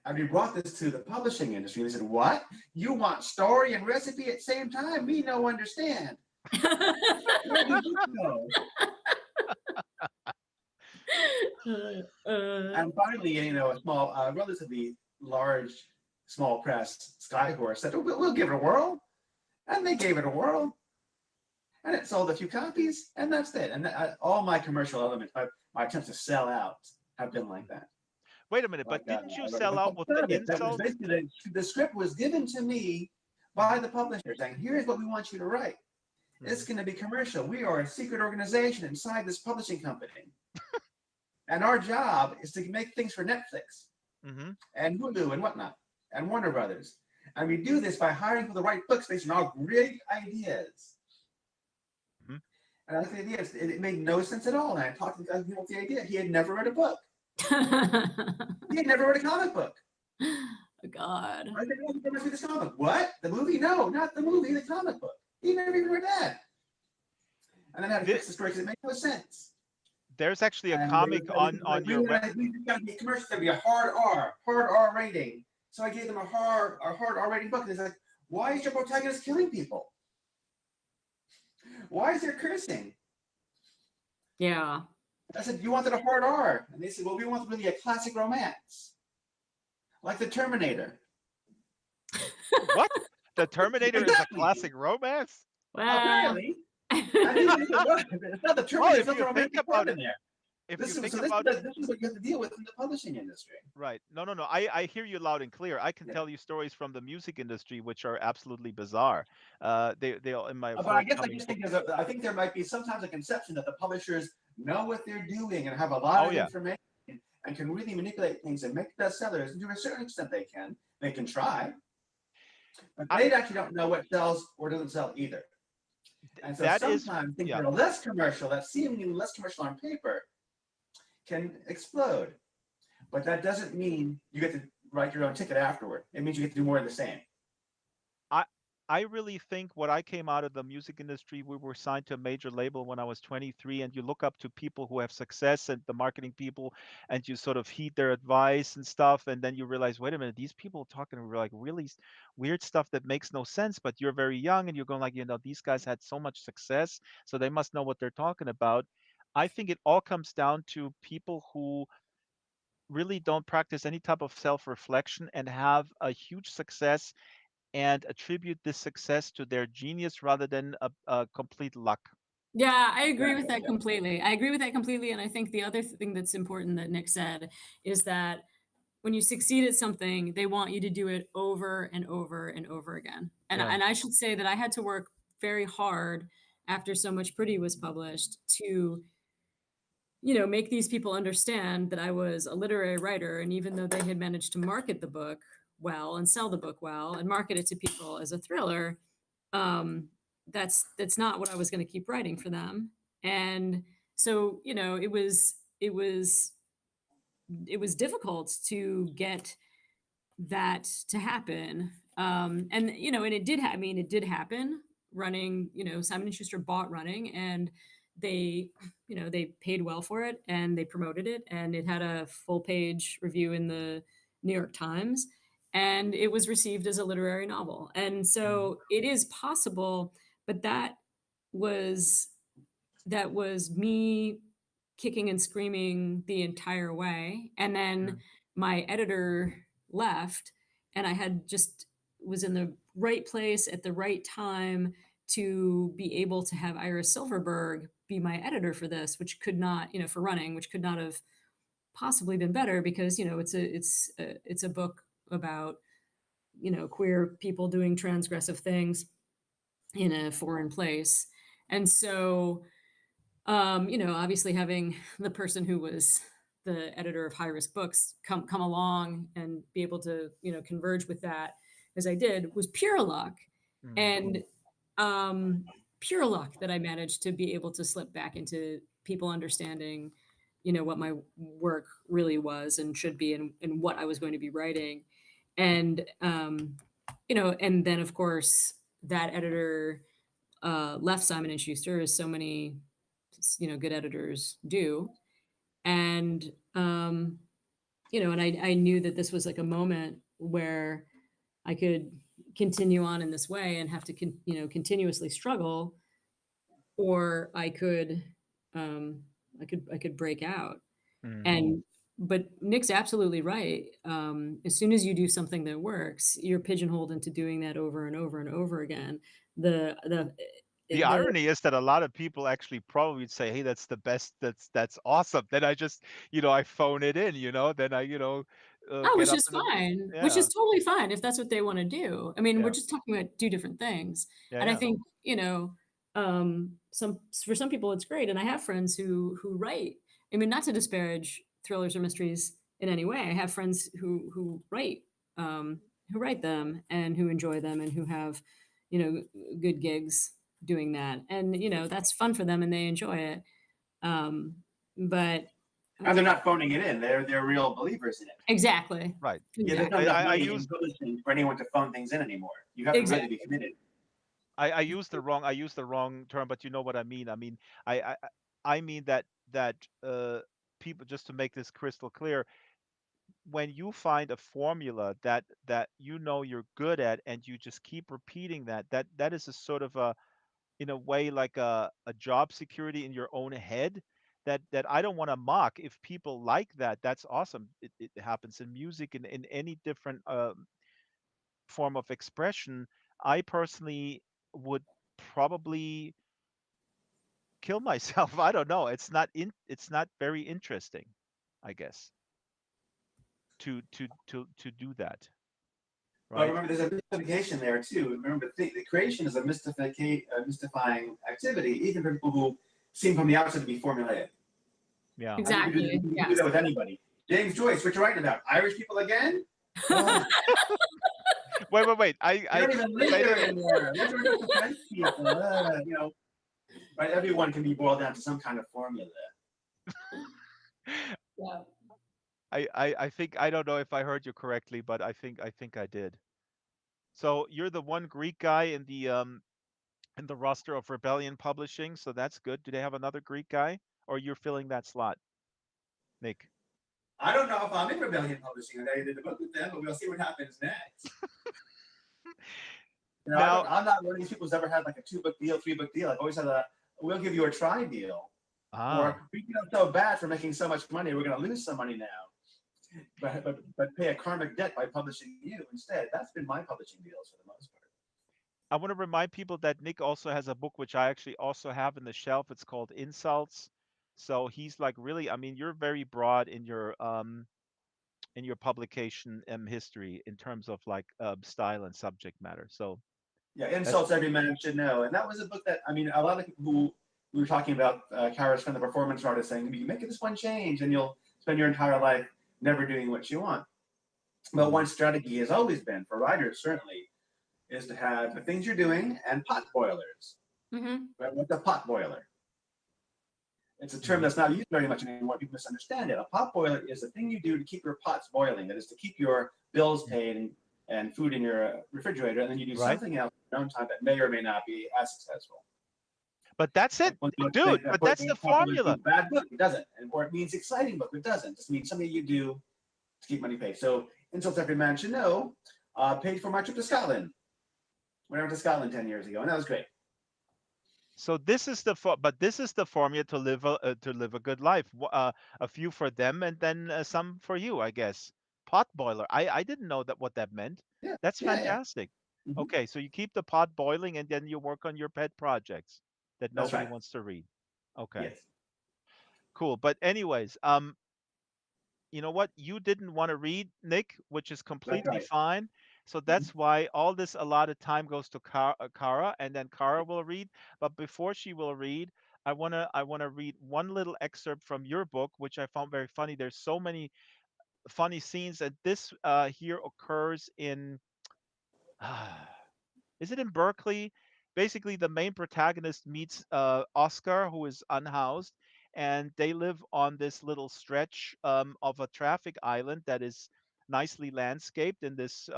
And we brought this to the publishing industry. They said, what? You want story and recipe at the same time? We no understand. Where did this go? And finally, a small, relatively large, small press, Skyhorse said, we'll give it a whirl. And they gave it a whirl. And it sold a few copies, and that's it. And all my commercial elements, my attempts to sell out have been like that. Wait a minute, Like but didn't you I sell wrote out a with the service that was insult? basically the script was given to me by the publisher saying, here's what we want you to write. It's going to be commercial. We are a secret organization inside this publishing company. And our job is to make things for Netflix and Hulu and whatnot and Warner Brothers. And we do this by hiring for the right books based on our great ideas. And I think the idea, it made no sense at all. And I talked to the guy who came up with the idea. He had never read a book. He had never read a comic book. Oh, God. I said, there must be this comic. What? The movie? No, not the movie, the comic book. He never even read that. And then I had to fix the story because it made no sense. There's actually a And comic on your web. We got to be commercial. It's got to be a hard R rating. So I gave them a hard R rating book. And they're like, why is your protagonist killing people? Why is there cursing? Yeah. I said, you wanted a hard R. And they said, well, we want really a classic romance. Like the Terminator. What? The Terminator is a classic romance? Well, Apparently. It's not the Terminator, it's not the romantic part in there. This is what you have to deal with in the publishing industry. Right. No. I hear you loud and clear. I can tell you stories from the music industry which are absolutely bizarre. They'll in my. But I guess I just think I think there might be sometimes a conception that the publishers know what they're doing and have a lot of information and can really manipulate things and make bestsellers. And to a certain extent, they can. They can try, but they actually don't know what sells or doesn't sell either. And so sometimes things that are less commercial, that seemingly less commercial on paper, can explode. But that doesn't mean you get to write your own ticket afterward. It means you get to do more of the same. I really think what I came out of the music industry, we were signed to a major label when I was 23, and you look up to people who have success and the marketing people, and you sort of heed their advice and stuff, and then you realize, wait a minute, these people talking like really weird stuff that makes no sense, but you're very young and you're going like, these guys had so much success, so they must know what they're talking about. I think it all comes down to people who really don't practice any type of self-reflection and have a huge success and attribute this success to their genius rather than a complete luck. Yeah, I agree with Exactly. that completely. I agree with that completely. And I think the other thing that's important that Nick said is that when you succeed at something, they want you to do it over and over and over again. And, Yeah. and I should say that I had to work very hard after So Much Pretty was published to, make these people understand that I was a literary writer. And even though they had managed to market the book well and sell the book well and market it to people as a thriller, um, that's not what I was going to keep writing for them. And so, it was difficult to get that to happen. And it did. It did happen. Running, Simon and Schuster bought Running, and they paid well for it, and they promoted it, and it had a full page review in the New York Times, and it was received as a literary novel. And Mm, so it is possible, but was that was me kicking and screaming the entire way. And then mm, my editor left, and I had just was in the right place at the right time to be able to have Iris Silverberg be my editor for this, which could not, for Running, which could not have possibly been better because, it's a book about, queer people doing transgressive things in a foreign place. And so, obviously having the person who was the editor of High Risk Books come along and be able to, converge with that as I did was pure luck. mm, And pure luck that I managed to be able to slip back into people understanding, what my work really was and should be, and what I was going to be writing. And and then of course that editor left Simon and Schuster, as so many good editors do. And and I knew that this was like a moment where I could continue on in this way and have to continuously struggle, or um I could break out. mm. And but Nick's absolutely right. As soon as you do something that works, you're pigeonholed into doing that over and over and over again. The The irony is that a lot of people actually probably would say, "Hey, that's the best. That's awesome." Then I just, I phone it in. Then I, Oh, get which up is in the, fine, which yeah, is totally fine if that's what they wanna do. I mean, we're yeah, just talking about 2 different things, yeah, and I yeah, think, for some people, it's great, and I have friends who write. I mean, not to disparage thrillers or mysteries in any way. I have friends who write them and who enjoy them and who have, good gigs doing that, and, that's fun for them and they enjoy it. Um, but And they're not phoning it in. They're real believers in it. exactly, right. Yeah, there's exactly. not enough I money in used publishing for anyone to phone things in anymore. You have to really be Exactly. committed. I used the wrong term, but you know what I mean. I mean, I mean that people, just to make this crystal clear, when you find a formula that you're good at and you just keep repeating that is a sort of a, in a way, like a job security in your own head that I don't want to mock. If people like that, that's awesome. It happens in music and in any different form of expression. I personally would probably kill myself. I don't know. It's not very interesting, I guess, to do that, But right? remember, there's a mystification there too. Remember, the creation is a mystifying activity, even for people who seem from the outside to be formulaic. Yeah. I mean, Exactly. you can do Yes. that with anybody. James Joyce, what you writing about? Irish people again? Oh, Wait. you I don't even live say there that. anymore. What's wrong with the French people? Right? Everyone can be boiled down to some kind of formula. Yeah. I think, I don't know if I heard you correctly, but I think I did. So you're the one Greek guy in the roster of Rebellion Publishing, so that's good. Do they have another Greek guy, or you're filling that slot, Nick? I don't know if I'm in Rebellion Publishing. I did a book with them, but we'll see what happens next. Now, I'm not one of these people who's ever had like a 2-book deal, 3-book deal. I've always had we'll give you a try deal. ah, Or we feel so bad for making so much money, we're going to lose some money now. But pay a karmic debt by publishing you instead. That's been my publishing deals for the most part. I want to remind people that Nick also has a book which I actually also have in the shelf. It's called Insults. So he's like really, I mean, you're very broad in your publication history in terms of like style and subject matter. So Yeah, that's insults every man should know. And that was a book that, I mean, a lot of people who we were talking about, Cara's friend, the performance artist, saying, you make this one change and you'll spend your entire life never doing what you want. But one strategy has always been, for writers certainly, is to have the things you're doing and pot boilers. Mm-hmm. Right? What's a pot boiler? It's a term that's not used very much anymore. People misunderstand it. A pot boiler is the thing you do to keep your pots boiling. That is to keep your bills paid and food in your refrigerator, and then you do right. something else in your own time that may or may not be as successful. But that's it, Like dude. But that's the formula. Bad book, it doesn't. Or it means exciting book, it doesn't. It just means something you do to keep money paid. So Insults Every Man Should Know paid for my trip to Scotland. Went over to Scotland 10 years ago, and that was great. So this is this is the formula to live a good life. A few for them, and then some for you, I guess. Pot boiler. I didn't know that what that meant. Yeah, That's yeah, fantastic. yeah. Mm-hmm. Okay, so you keep the pot boiling, and then you work on your pet projects that That's nobody right. wants to read. Okay, Yes. cool. But anyways, you know what? You didn't want to read, Nick, which is That's completely right. fine. So that's why all this a lot of time goes to Cara, and then Cara will read. But before she will read, I wanna read one little excerpt from your book, which I found very funny. There's so many funny scenes, and this here occurs in is it in Berkeley? Basically, the main protagonist meets Oscar, who is unhoused, and they live on this little stretch of a traffic island that is nicely landscaped in this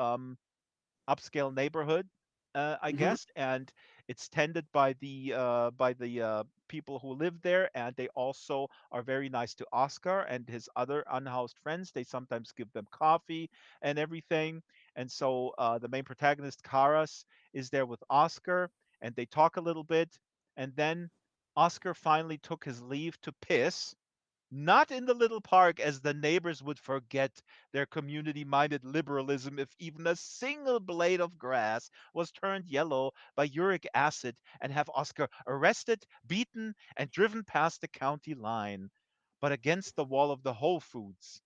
upscale neighborhood, I Mm-hmm. guess, and it's tended by the people who live there, and they also are very nice to Oscar and his other unhoused friends. They sometimes give them coffee and everything, and so the main protagonist Karas is there with Oscar, and they talk a little bit, and then Oscar finally took his leave to piss, not in the little park, as the neighbors would forget their community minded liberalism if even a single blade of grass was turned yellow by uric acid and have Oscar arrested, beaten, and driven past the county line, but against the wall of the Whole Foods.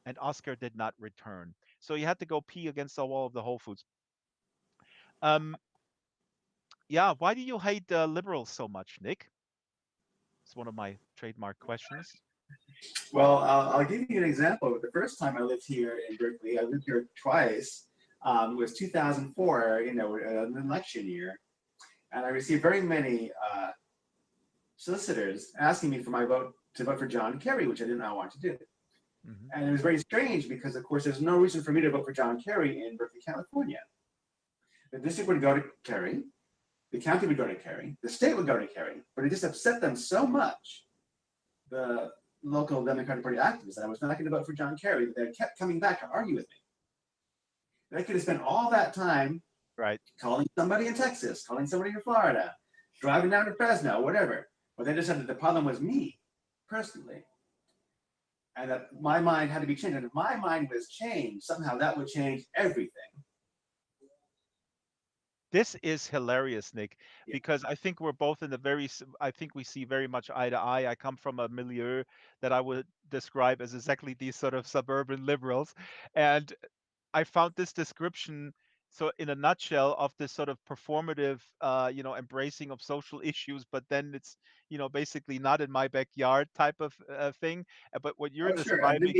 And Oscar did not return. So he had to go pee against the wall of the Whole Foods. Um, yeah, why do you hate liberals so much, Nick? It's one of my trademark questions. Well, I'll give you an example. The first time I lived here in Berkeley, I lived here twice. It was 2004, an election year, and I received very many solicitors asking me for my vote to vote for John Kerry, which I did not want to do. Mhm. And it was very strange because, of course, there's no reason for me to vote for John Kerry in Berkeley, California. The district would go to Kerry, the county would go to Kerry, the state would go to Kerry, but it just upset them so much, the local Democratic Party activists, that I was not going to vote for John Kerry, that they kept coming back to argue with me. They could have spent all that time Right. calling somebody in Texas, calling somebody in Florida, driving down to Fresno, whatever. But they decided the problem was me, personally. And that my mind had to be changed. And if my mind was changed, somehow that would change everything. This is hilarious, Nick, Yeah. because I think we're both in the I think we see very much eye to eye. I come from a milieu that I would describe as exactly these sort of suburban liberals. And I found this description, so in a nutshell, of this sort of performative, embracing of social issues, but then it's, basically not in my backyard type of thing. But what you're Oh, sure. And describing,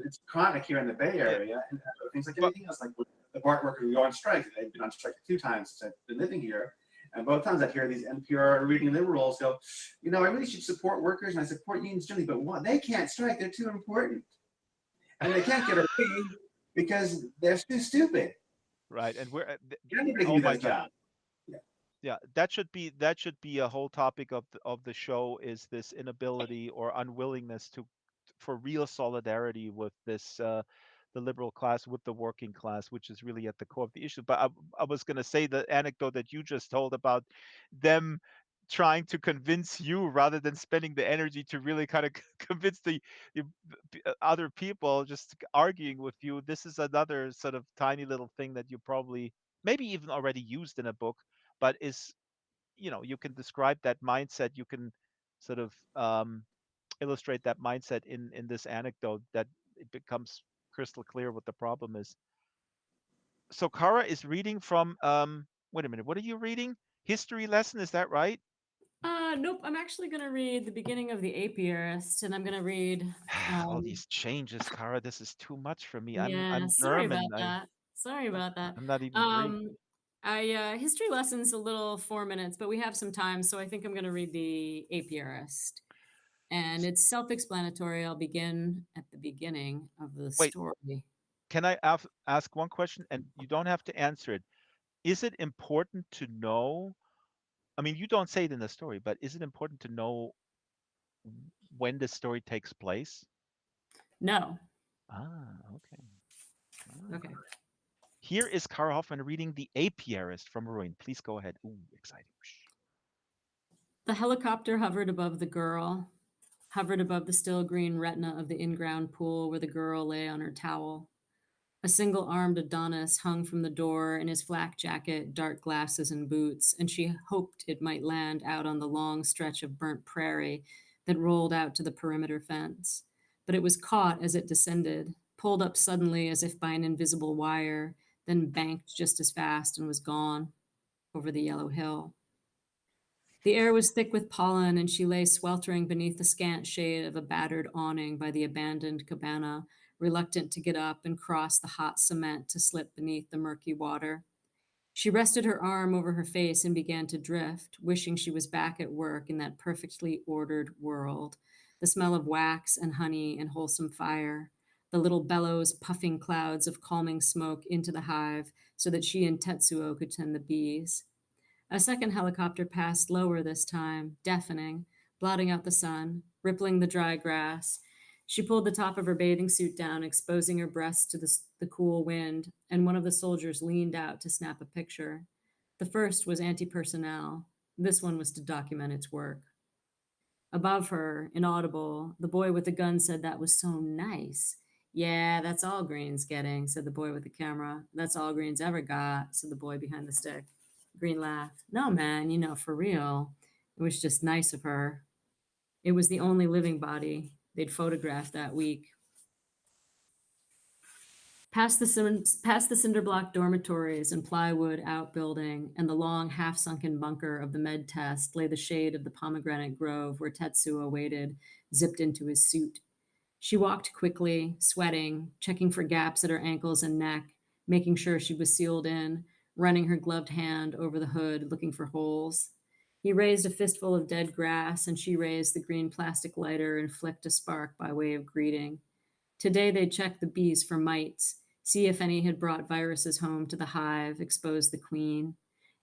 it's chronic here in the Bay yeah, Area, and things like but anything else, like the BART workers who go on strike. They've been on strike 2 times since I've been living here. And both times I hear these NPR reading liberals go, I really should support workers and I support unions generally, but they can't strike. They're too important. And they can't get a raise because they're too stupid. right? And Anybody can oh do my that God, job. Yeah. yeah, that should be a whole topic of the show, is this inability or unwillingness to for real solidarity with this the liberal class, with the working class, which is really at the core of the issue. But I was going to say the anecdote that you just told about them trying to convince you rather than spending the energy to really kind of convince the other people, just arguing with you. This is another sort of tiny little thing that you probably maybe even already used in a book, but is, you can describe that mindset. You can sort of illustrate that mindset in this anecdote, that it becomes crystal clear what the problem is. So Kara is reading from wait a minute, what are you reading? History lesson, is that right? Nope. I'm actually going to read the beginning of the Apiarist, and I'm going to read. All Um, these changes, Kara, this is too much for me. i'm yeah, i'm sorry about German. I that. Sorry about that. I'm not even Greek. Um, history lessons a little 4 minutes, but we have some time, so I think I'm going to read the Apiarist, and S- it's self-explanatory. I'll begin at the beginning of the Wait, story. can I ask one question, and you don't have to answer it? Is it important to know, I mean, you don't say it in the story, but is it important to know when the story takes place? No. Okay. Ah. Okay. Here is Cara Hoffman reading The Apiarist from Ruin. Please go ahead. Ooh, exciting. The helicopter hovered above the girl, hovered above the still green retina of the in-ground pool where the girl lay on her towel. A single armed Adonis hung from the door in his flak jacket, dark glasses, and boots, and she hoped it might land out on the long stretch of burnt prairie that rolled out to the perimeter fence. But it was caught as it descended, pulled up suddenly as if by an invisible wire, then banked just as fast and was gone over the yellow hill. The air was thick with pollen, and she lay sweltering beneath the scant shade of a battered awning by the abandoned cabana, reluctant to get up and cross the hot cement to slip beneath the murky water. She rested her arm over her face and began to drift, wishing she was back at work in that perfectly ordered world. The smell of wax and honey and wholesome fire, the little bellows puffing clouds of calming smoke into the hive so that she and Tetsuo could tend the bees. A second helicopter passed lower this time, deafening, blotting out the sun, rippling the dry grass. She pulled the top of her bathing suit down, exposing her breasts to the cool wind, and one of the soldiers leaned out to snap a picture. The first was anti personnel. This one was to document its work. Above her, inaudible, the boy with the gun said that was so nice. Yeah, that's all Green's getting, said the boy with the camera. That's all Green's ever got, said the boy behind the stick. Green laughed. No, man, for real. It was just nice of her. It was the only living body they'd photographed that week. Past the cinder block dormitories and plywood outbuilding and the long half-sunken bunker of the med test lay the shade of the pomegranate grove where Tetsuo waited, zipped into his suit. She walked quickly, sweating, checking for gaps at her ankles and neck, making sure she was sealed in, running her gloved hand over the hood, looking for holes. He raised a fistful of dead grass, and she raised the green plastic lighter and flicked a spark by way of greeting. Today they'd check the bees for mites, see if any had brought viruses home to the hive, expose the queen.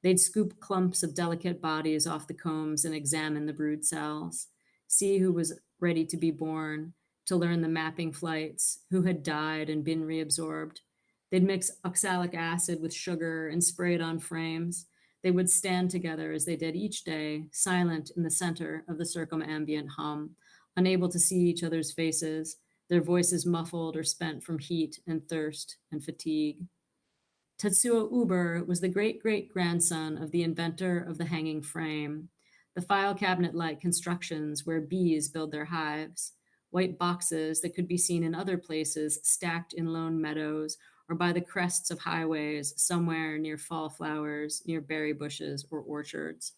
They'd scoop clumps of delicate bodies off the combs and examine the brood cells, see who was ready to be born, to learn the mapping flights, who had died and been reabsorbed. They'd mix oxalic acid with sugar and spray it on frames. They would stand together as they did each day, silent in the center of the circumambient hum, unable to see each other's faces, their voices muffled or spent from heat and thirst and fatigue. Tetsuo Uber was the great great grandson of the inventor of the hanging frame, the file cabinet like constructions where bees build their hives, white boxes that could be seen in other places stacked in lone meadows or by the crests of highways somewhere near fall flowers, near berry bushes or orchards.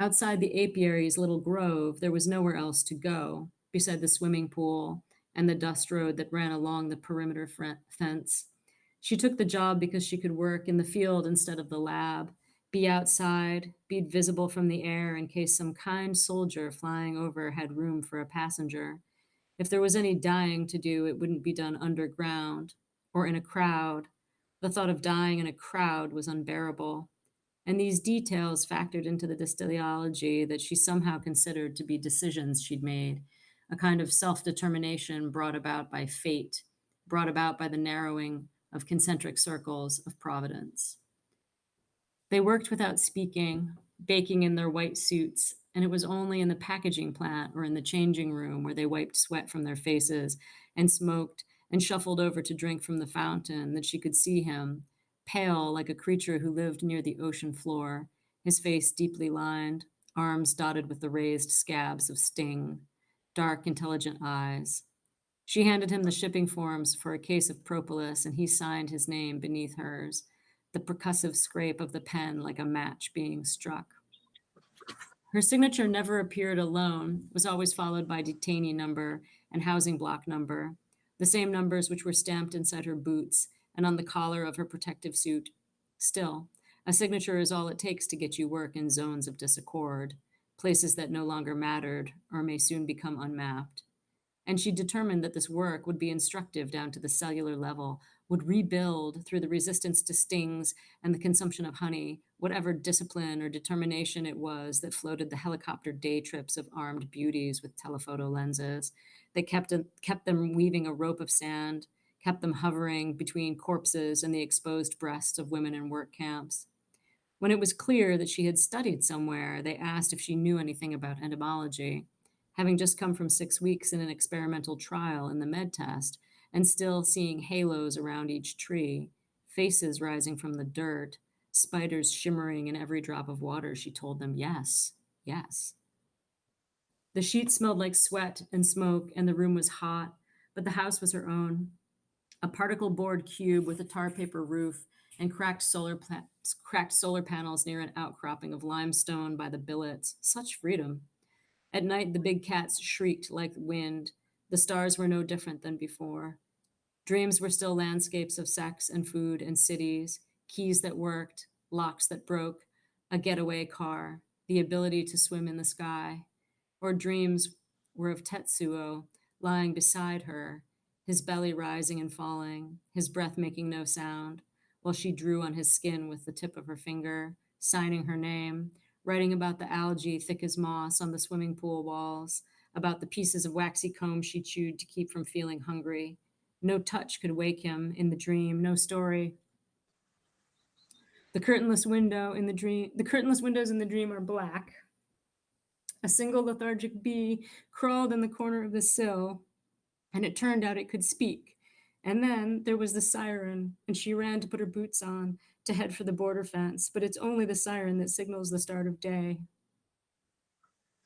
Outside the apiary's little grove, there was nowhere else to go, beside the swimming pool and the dust road that ran along the perimeter fence. She took the job because she could work in the field instead of the lab, be outside, be visible from the air in case some kind soldier flying over had room for a passenger. If there was any dying to do, it wouldn't be done underground or in a crowd The thought of dying in a crowd was unbearable, and these details factored into the dysteleology that she somehow considered to be decisions she'd made, a kind of self determination brought about by fate, brought about by the narrowing of concentric circles of providence. They worked without speaking, baking in their white suits, and it was only in the packaging plant or in the changing room where they wiped sweat from their faces and smoked and shuffled over to drink from the fountain that she could see him, pale like a creature who lived near the ocean floor, his face deeply lined, arms dotted with the raised scabs of sting, dark, intelligent eyes. She handed him the shipping forms for a case of propolis, and he signed his name beneath hers, the percussive scrape of the pen like a match being struck. Her signature never appeared alone, was always followed by detainee number and housing block number, the same numbers which were stamped inside her boots and on the collar of her protective suit. Still, a signature is all it takes to get you work in zones of disaccord, places that no longer mattered or may soon become unmapped. And she determined that this work would be instructive down to the cellular level, would rebuild through the resistance to stings and the consumption of honey, whatever discipline or determination it was that floated the helicopter day trips of armed beauties with telephoto lenses, that kept them weaving a rope of sand, kept them hovering between corpses and the exposed breasts of women in work camps. When it was clear that she had studied somewhere, they asked if she knew anything about entomology. Having just come from 6 weeks in an experimental trial in the med test, and still seeing halos around each tree, faces rising from the dirt, spiders shimmering in every drop of water, she told them yes, yes. The sheet smelled like sweat and smoke, and the room was hot, but the house was her own. A particle board cube with a tar paper roof and cracked solar panels near an outcropping of limestone by the billets. Such freedom. At night, the big cats shrieked like wind. The stars were no different than before. Dreams were still landscapes of sex and food and cities, keys that worked, locks that broke, a getaway car, the ability to swim in the sky. Or dreams were of Tetsuo lying beside her, his belly rising and falling, his breath making no sound, while she drew on his skin with the tip of her finger, signing her name, writing about the algae thick as moss on the swimming pool walls, about the pieces of waxy comb she chewed to keep from feeling hungry. No touch could wake him in the dream, no story. The curtainless windows in the dream are black. A single lethargic bee crawled in the corner of the sill, and it turned out it could speak. And then there was the siren, and she ran to put her boots on to head for the border fence, but it's only the siren that signals the start of day.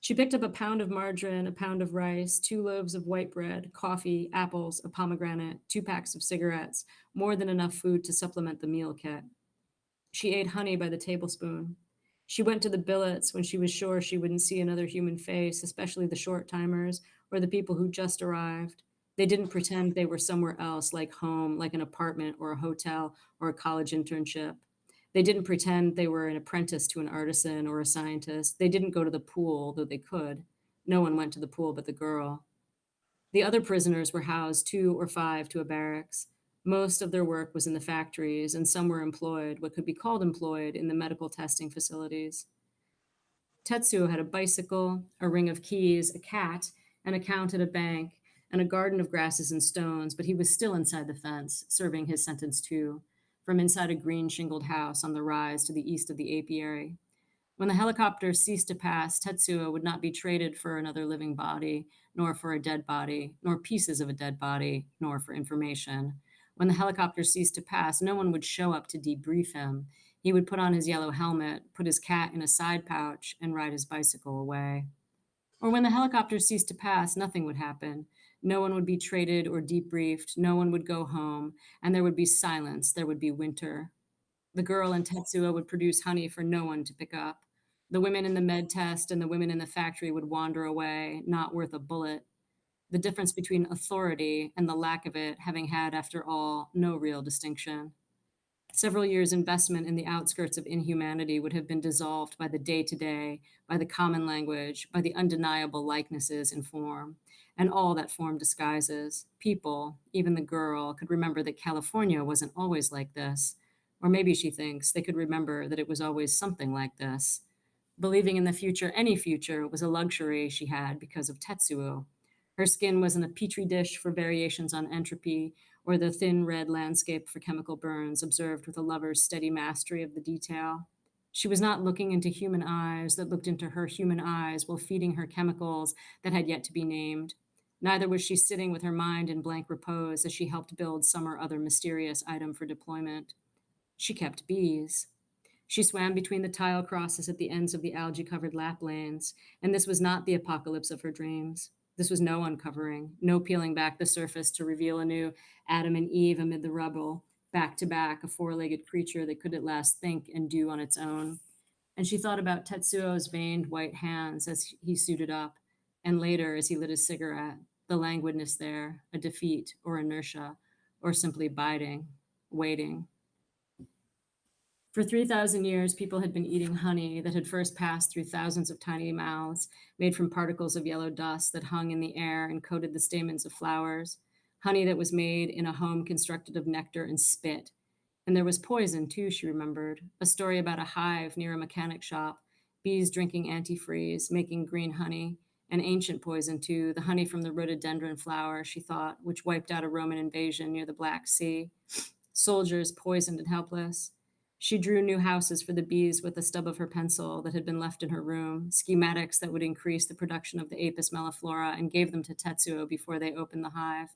She picked up a pound of margarine, a pound of rice, 2 loaves of white bread, coffee, apples, a pomegranate, 2 packs of cigarettes, more than enough food to supplement the meal kit. She ate honey by the tablespoon. She went to the billets when she was sure she wouldn't see another human face, especially the short timers or the people who just arrived. They didn't pretend they were somewhere else, like home, like an apartment or a hotel or a college internship. They didn't pretend they were an apprentice to an artisan or a scientist. They didn't go to the pool, though they could. No one went to the pool but the girl. The other prisoners were housed 2 or 5 to a barracks. Most of their work was in the factories, and some were employed, what could be called employed, in the medical testing facilities. Tetsuo had a bicycle, a ring of keys, a cat, an account at a bank, and a garden of grasses and stones, but he was still inside the fence, serving his sentence too, from inside a green shingled house on the rise to the east of the apiary. When the helicopter ceased to pass, Tetsuo would not be traded for another living body, nor for a dead body, nor pieces of a dead body, nor for information. When the helicopter ceased to pass, no one would show up to debrief him. He would put on his yellow helmet, put his cat in a side pouch, and ride his bicycle away. Or when the helicopter ceased to pass, nothing would happen. No one would be traded or debriefed, no one would go home, and there would be silence, there would be winter. The girl and Tetsuo would produce honey for no one to pick up. The women in the med test and the women in the factory would wander away, not worth a bullet. The difference between authority and the lack of it having had, after all, no real distinction. Several years' investment in the outskirts of inhumanity would have been dissolved by the day-to-day, by the common language, by the undeniable likenesses in form, and all that form disguises. People, even the girl, could remember that California wasn't always like this. Or maybe she thinks they could remember that it was always something like this. Believing in the future, any future, was a luxury she had because of Tetsuo. Her skin wasn't a petri dish for variations on entropy, or the thin red landscape for chemical burns observed with a lover's steady mastery of the detail. She was not looking into human eyes that looked into her human eyes while feeding her chemicals that had yet to be named. Neither was she sitting with her mind in blank repose as she helped build some or other mysterious item for deployment. She kept bees. She swam between the tile crosses at the ends of the algae covered lap lanes, and this was not the apocalypse of her dreams. This was no uncovering, no peeling back the surface to reveal a new Adam and Eve amid the rubble, back to back, a four legged creature that could at last think and do on its own. And she thought about Tetsuo's veined white hands as he suited up, and later as he lit his cigarette, the languidness there, a defeat or inertia, or simply biding, waiting. For 3,000 years, people had been eating honey that had first passed through thousands of tiny mouths, made from particles of yellow dust that hung in the air and coated the stamens of flowers. Honey that was made in a home constructed of nectar and spit. And there was poison, too, she remembered. A story about a hive near a mechanic shop, bees drinking antifreeze, making green honey. An ancient poison, too, the honey from the rhododendron flower, she thought, which wiped out a Roman invasion near the Black Sea. Soldiers poisoned and helpless. She drew new houses for the bees with the stub of her pencil that had been left in her room, schematics that would increase the production of the Apis melliflora, and gave them to Tetsuo before they opened the hive.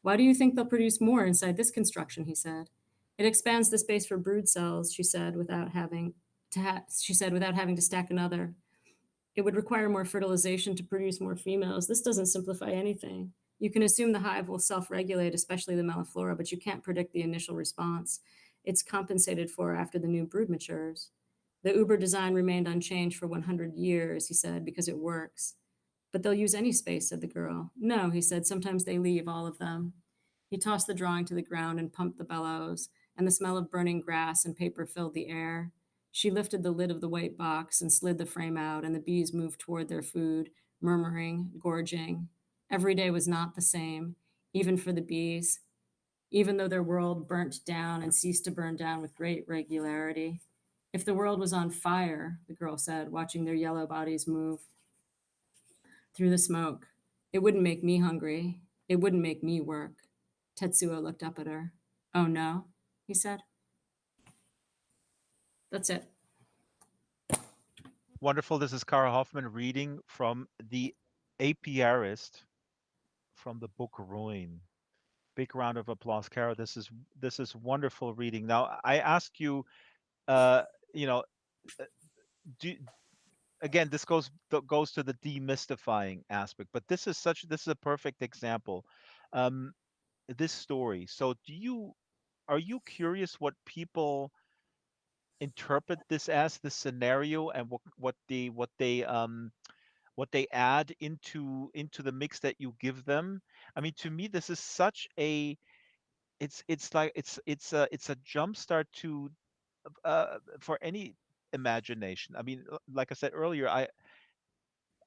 Why do you think they'll produce more inside this construction? He said. It expands the space for brood cells, she said, without having to stack another. It would require more fertilization to produce more females. This doesn't simplify anything. You can assume the hive will self-regulate, especially the melliflora, but you can't predict the initial response. It's compensated for after the new brood matures. The Uber design remained unchanged for 100 years, he said, because it works. But they'll use any space, said the girl. No, he said, sometimes they leave all of them. He tossed the drawing to the ground and pumped the bellows, and the smell of burning grass and paper filled the air. She lifted the lid of the white box and slid the frame out, and the bees moved toward their food, murmuring, gorging. Every day was not the same, even for the bees, even though their world burnt down and ceased to burn down with great regularity. If the world was on fire, the girl said, watching their yellow bodies move through the smoke, it wouldn't make me hungry. It wouldn't make me work. Tetsuo looked up at her. Oh no, he said. That's it. Wonderful. This is Cara Hoffman reading from The Apiarist from the book Ruin. Big round of applause, Cara. This is wonderful reading. Now, I ask you, uh, you know, uh, do, again, this goes to the demystifying aspect, but this is a perfect example. Um, this story. So, are you curious what people interpret this as, the scenario, and what they add into the mix that you give them? I mean, to me, this is such a it's like it's a jump start to for any imagination. I mean, like I said earlier,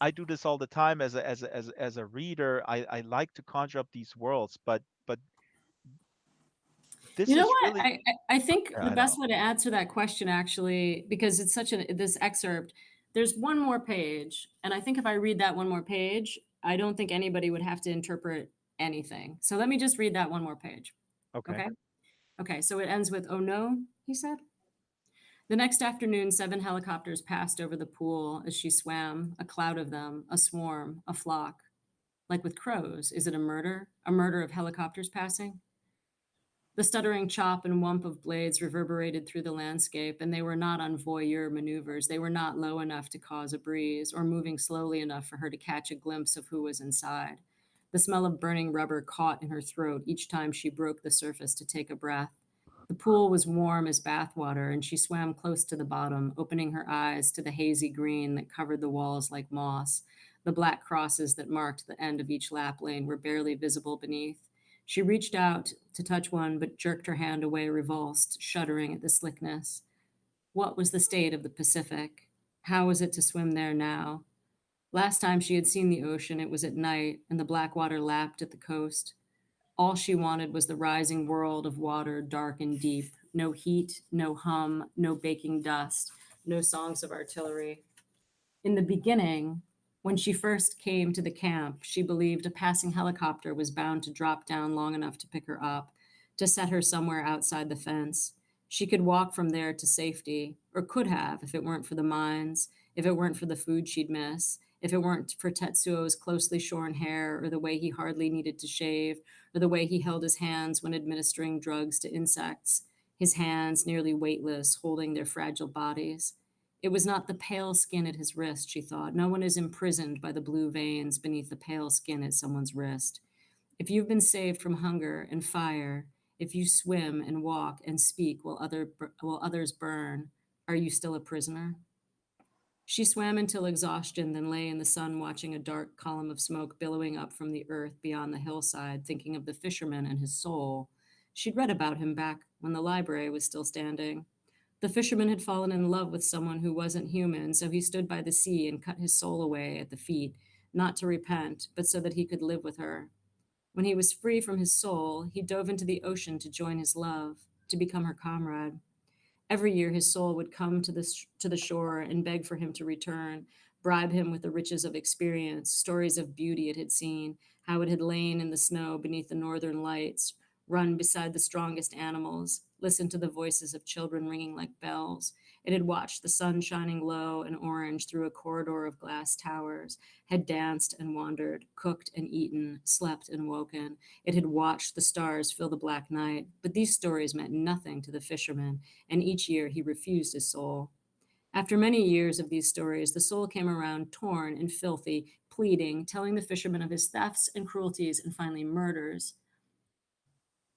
I do this all the time as a reader. I like to conjure up these worlds, but You this know is what? really, I think yeah, the I don't best know. way to answer that question, actually, because it's such this excerpt, there's one more page. And I think if I read that one more page, I don't think anybody would have to interpret anything. So let me just read that one more page. Okay. Okay. Okay. So it ends with, oh no, he said. The next afternoon, 7 helicopters passed over the pool as she swam, a cloud of them, a swarm, a flock. Like with crows, is it a murder? A murder of helicopters passing? The stuttering chop and whump of blades reverberated through the landscape, and they were not on voyeur maneuvers. They were not low enough to cause a breeze, or moving slowly enough for her to catch a glimpse of who was inside. The smell of burning rubber caught in her throat each time she broke the surface to take a breath. The pool was warm as bathwater, and she swam close to the bottom, opening her eyes to the hazy green that covered the walls like moss. The black crosses that marked the end of each lap lane were barely visible beneath. She reached out to touch one, but jerked her hand away, revulsed, shuddering at the slickness. What was the state of the Pacific? How was it to swim there now? Last time she had seen the ocean, it was at night, and the black water lapped at the coast. All she wanted was the rising world of water, dark and deep. No heat, no hum, no baking dust, no songs of artillery. In the beginning, when she first came to the camp, she believed a passing helicopter was bound to drop down long enough to pick her up, to set her somewhere outside the fence. She could walk from there to safety, or could have if it weren't for the mines, if it weren't for the food she'd miss, if it weren't for Tetsuo's closely shorn hair, or the way he hardly needed to shave, or the way he held his hands when administering drugs to insects, his hands nearly weightless, holding their fragile bodies. It was not the pale skin at his wrist, she thought. No one is imprisoned by the blue veins beneath the pale skin at someone's wrist. If you've been saved from hunger and fire, if you swim and walk and speak while others burn, are you still a prisoner? She swam until exhaustion, then lay in the sun watching a dark column of smoke billowing up from the earth beyond the hillside, thinking of the fisherman and his soul. She'd read about him back when the library was still standing. The fisherman had fallen in love with someone who wasn't human, so he stood by the sea and cut his soul away at the feet, not to repent, but so that he could live with her. When he was free from his soul, he dove into the ocean to join his love, to become her comrade. Every year his soul would come to the shore and beg for him to return, bribe him with the riches of experience, stories of beauty it had seen, how it had lain in the snow beneath the northern lights, run beside the strongest animals, listened to the voices of children ringing like bells. It had watched the sun shining low and orange through a corridor of glass towers, had danced and wandered, cooked and eaten, slept and woken. It had watched the stars fill the black night, but these stories meant nothing to the fisherman, and each year he refused his soul. After many years of these stories, the soul came around torn and filthy, pleading, telling the fisherman of his thefts and cruelties and finally murders.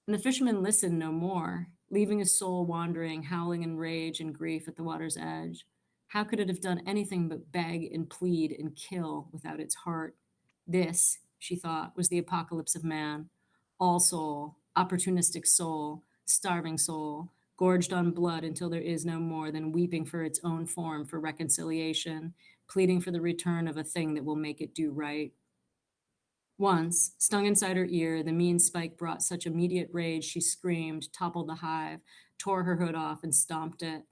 And the fisherman listened no more, leaving his soul wandering, howling in rage and grief at the water's edge. How could it have done anything but beg and plead and kill without its heart? This, she thought, was the apocalypse of man. All soul, opportunistic soul, starving soul, gorged on blood until there is no more than weeping for its own form for reconciliation, pleading for the return of a thing that will make it do right. Once, stung inside her ear, the mean spike brought such immediate rage she screamed, toppled the hive, tore her hood off, and stomped it.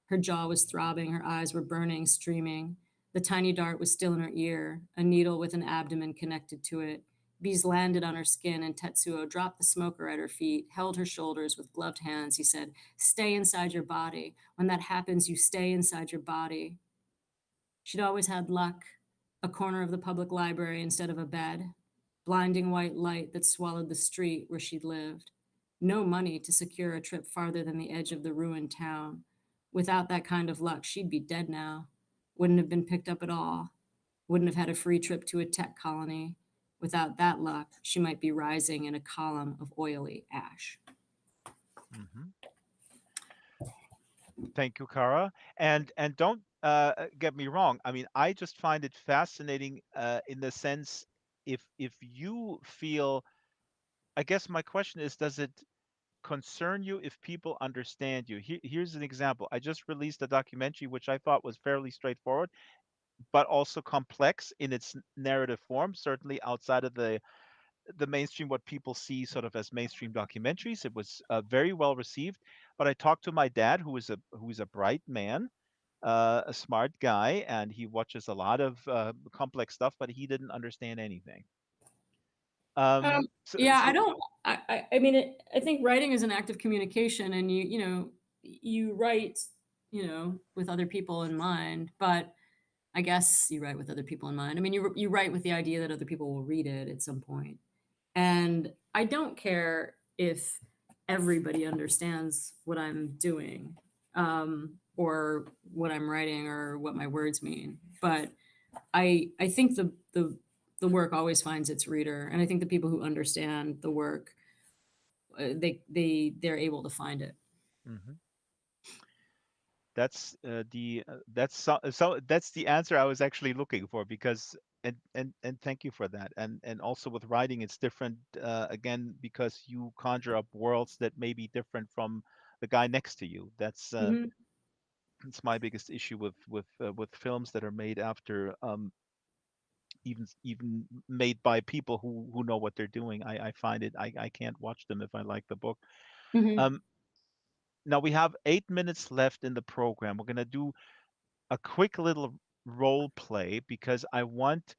Her jaw was throbbing, her eyes were burning, streaming. The tiny dart was still in her ear, a needle with an abdomen connected to it. Bees landed on her skin, and Tetsuo dropped the smoker at her feet, held her shoulders with gloved hands. He said, "Stay inside your body. When that happens, you stay inside your body." She'd always had luck, a corner of the public library instead of a bed, blinding white light that swallowed the street where she'd lived. No money to secure a trip farther than the edge of the ruined town. Without that kind of luck, she'd be dead now. Wouldn't have been picked up at all. Wouldn't have had a free trip to a tech colony. Without that luck, she might be rising in a column of oily ash. Hmm. Thank you, Cara. And don't get me wrong. I mean, I just find it fascinating in the sense if you feel. I guess my question is, does it concern you if people understand you? Here's an example. I just released a documentary which I thought was fairly straightforward, but also complex in its narrative form. Certainly outside of the mainstream, what people see sort of as mainstream documentaries. It was very well received. But I talked to my dad, who is a bright man, a smart guy, and he watches a lot of complex stuff, but he didn't understand anything. Um, So, yeah, I so don't. I mean, I think writing is an act of communication, and you write, with other people in mind. But I guess you write with other people in mind. I mean, you write with the idea that other people will read it at some point. And I don't care if everybody understands what I'm doing, or what I'm writing, or what my words mean. But I think the work always finds its reader, and I think the people who understand the work, they're able to find it. mhm. That's that's the answer I was actually looking for because and thank you for that. And also with writing, it's different again because you conjure up worlds that may be different from the guy next to you. Mhm. That's my biggest issue with films that are made after even made by people who know what they're doing. I find it I can't watch them if I like the book. Mhm. Um, Now we have 8 minutes left in the program. We're gonna do a quick little role play because I want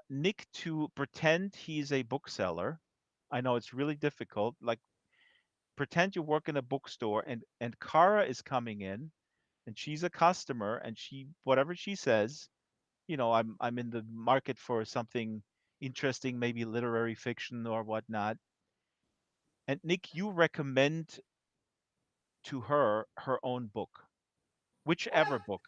Nick to pretend he's a bookseller. I know it's really difficult. Like pretend you work in a bookstore and Kara is coming in and she's a customer and she whatever she says, I'm in the market for something interesting, maybe literary fiction or whatnot. And Nick, you recommend to her own book, whichever book.